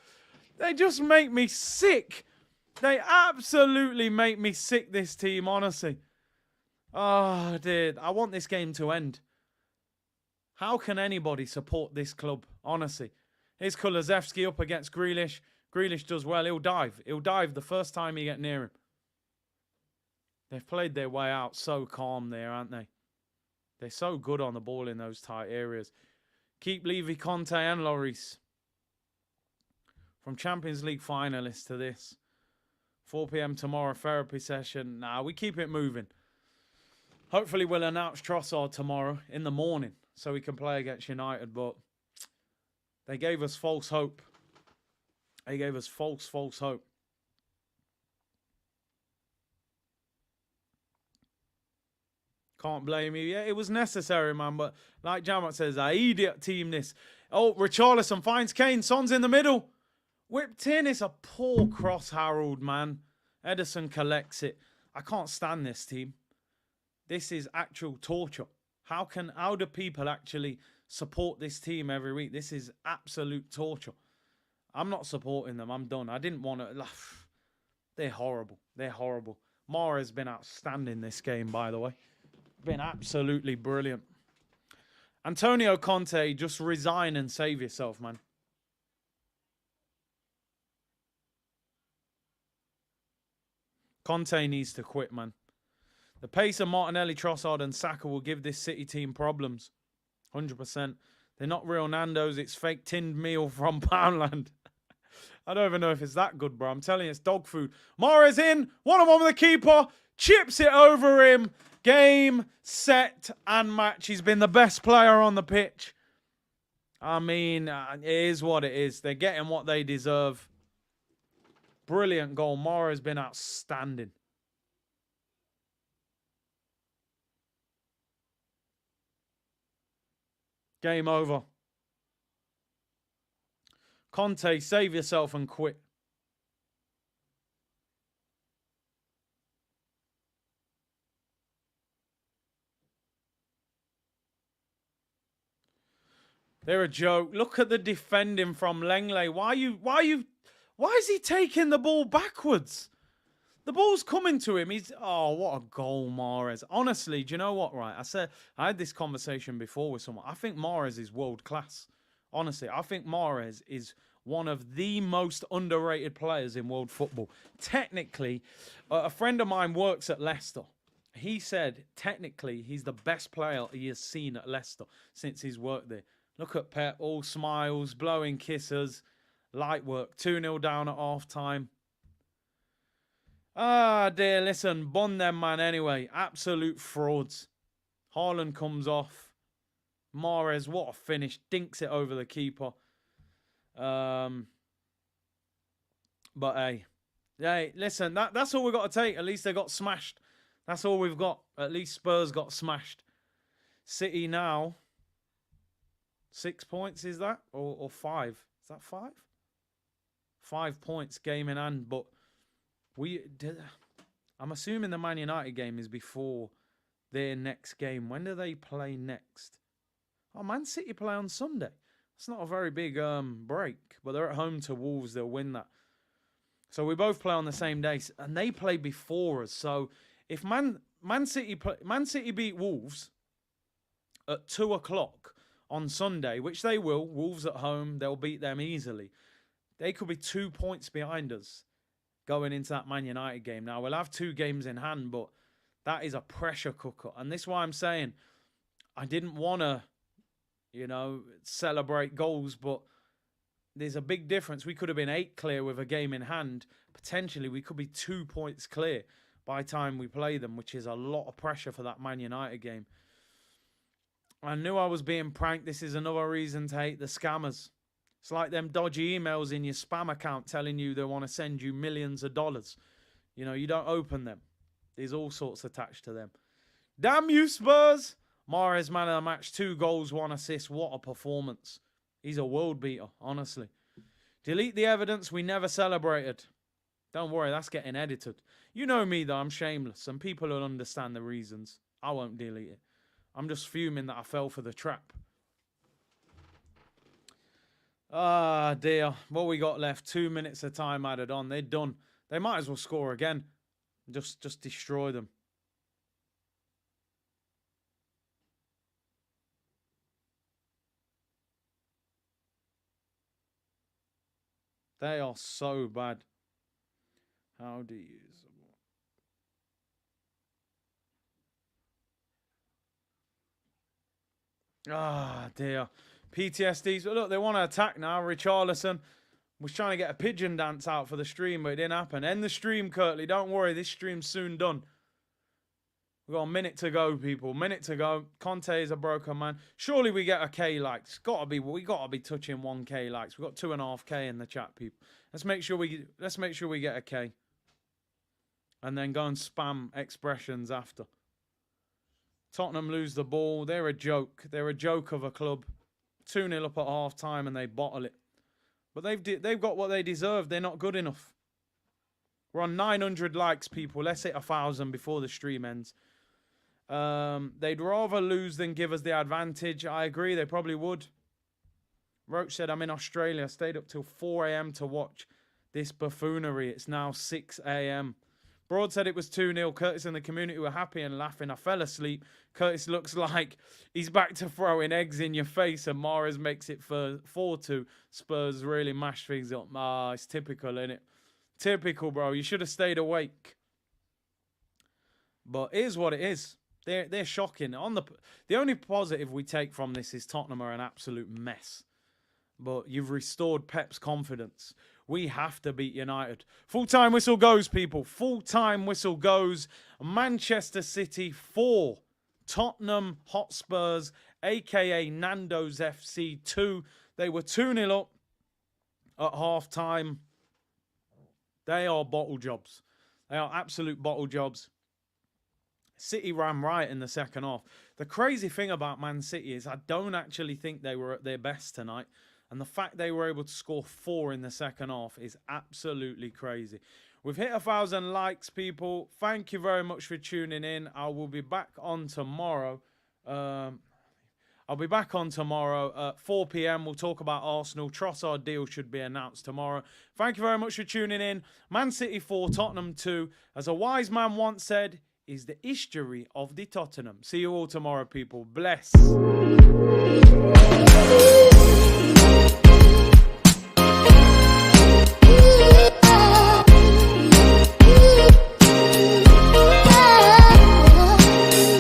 They just make me sick. They absolutely make me sick, this team, honestly. Oh, dude. I want this game to end. How can anybody support this club, honestly? Here's Kulusevski up against Grealish. Grealish does well. He'll dive. He'll dive the first time you get near him. They've played their way out so calm there, aren't they? They're so good on the ball in those tight areas. Keep Levy, Conte and Lloris. From Champions League finalists to this. 4 p.m. tomorrow, therapy session. Nah, we keep it moving. Hopefully we'll announce Trossard tomorrow in the morning so we can play against United. But they gave us false hope. They gave us false hope. Can't blame you. Yeah, it was necessary, man. But like Jamat says, I idiot team this. Oh, Richarlison finds Kane. Son's in the middle. Whipped in. It's a poor cross, Harold, man. Edison collects it. I can't stand this team. This is actual torture. How do people actually support this team every week? This is absolute torture. I'm not supporting them. I'm done. I didn't want to. They're horrible. They're horrible. Mara's been outstanding this game, by the way. Been absolutely brilliant. Antonio Conte, just resign and save yourself, man. Conte needs to quit, man. The pace of Martinelli, Trossard and Saka will give this City team problems. 100%. They're not real Nando's. It's fake tinned meal from Poundland. I don't even know if it's that good, bro. I'm telling you, it's dog food. Mahrez in. 1-on-1 with the keeper. Chips it over him. Game, set, and match. He's been the best player on the pitch. I mean, it is what it is. They're getting what they deserve. Brilliant goal. Mara has been outstanding. Game over. Conte, save yourself and quit. They're a joke. Look at the defending from Lenglet. Why is he taking the ball backwards? The ball's coming to him. Oh, what a goal, Mahrez. Honestly, do you know what, right? I had this conversation before with someone. I think Mahrez is world class. Honestly, I think Mahrez is one of the most underrated players in world football. Technically, a friend of mine works at Leicester. He said, technically, he's the best player he has seen at Leicester since he's worked there. Look at Pep, all smiles, blowing kisses, light work, 2-0 down at half-time. Ah, dear, listen, bun them, man, anyway. Absolute frauds. Haaland comes off. Mahrez, what a finish. Dinks it over the keeper. But, hey, listen, that's all we got to take. At least they got smashed. That's all we've got. At least Spurs got smashed. City now. 6 points, is that? Or 5? Is that 5? 5 points, game in hand, but... I'm assuming the Man United game is before their next game. When do they play next? Oh, Man City play on Sunday. It's not a very big break, but they're at home to Wolves. They'll win that. So we both play on the same day, and they play before us. So if Man City beat Wolves at 2 o'clock on Sunday, which they will, Wolves at home, they'll beat them easily. They could be 2 points behind us going into that Man United game. Now, we'll have 2 games in hand, but that is a pressure cooker. And this is why I'm saying I didn't want to, celebrate goals, but there's a big difference. We could have been 8 clear with a game in hand. Potentially, we could be 2 points clear by the time we play them, which is a lot of pressure for that Man United game. I knew I was being pranked. This is another reason to hate the scammers. It's like them dodgy emails in your spam account telling you they want to send you millions of dollars. You don't open them. There's all sorts attached to them. Damn you, Spurs! Mahrez, man of the match, 2 goals, 1 assist. What a performance. He's a world beater, honestly. Delete the evidence we never celebrated. Don't worry, that's getting edited. You know me, though. I'm shameless, and people will understand the reasons. I won't delete it. I'm just fuming that I fell for the trap. Ah, dear. What we got left? 2 minutes of time added on. They're done. They might as well score again. Just destroy them. They are so bad. How do you... Ah, dear. PTSDs. But look, they want to attack now. Richarlison was trying to get a pigeon dance out for the stream, but it didn't happen. End the stream, Curtly. Don't worry. This stream's soon done. We've got a minute to go, people. Minute to go. Conte is a broken man. Surely we get a K likes. We gotta be touching 1K likes. We've got 2.5K in the chat, people. Let's make sure we get a K. And then go and spam expressions after. Tottenham lose the ball. They're a joke. They're a joke of a club. 2-0 up at half time and they bottle it. But they've got what they deserve. They're not good enough. We're on 900 likes, people. Let's hit 1,000 before the stream ends. They'd rather lose than give us the advantage. I agree. They probably would. Roach said, I'm in Australia. I stayed up till 4 a.m. to watch this buffoonery. It's now 6 a.m. Broad said it was 2-0. Curtis and the community were happy and laughing. I fell asleep. Curtis looks like he's back to throwing eggs in your face, and Mahrez makes it for 4-2. Spurs really mashed things up. It's typical, isn't it? Typical, bro. You should have stayed awake. But it is what it is. They're shocking. The only positive we take from this is Tottenham are an absolute mess. But you've restored Pep's confidence. We have to beat United. Full-time whistle goes, people. Full-time whistle goes. Manchester City 4. Tottenham Hotspurs, a.k.a. Nando's FC 2. They were 2-0 up at half-time. They are bottle jobs. They are absolute bottle jobs. City ran right in the second half. The crazy thing about Man City is I don't actually think they were at their best tonight. And the fact they were able to score 4 in the second half is absolutely crazy. We've hit 1,000 likes, people. Thank you very much for tuning in. I will be back on tomorrow. I'll be back on tomorrow at 4 p.m. We'll talk about Arsenal. Trossard deal should be announced tomorrow. Thank you very much for tuning in. Man City 4, Tottenham 2. As a wise man once said, is the history of the Tottenham. See you all tomorrow, people. Bless.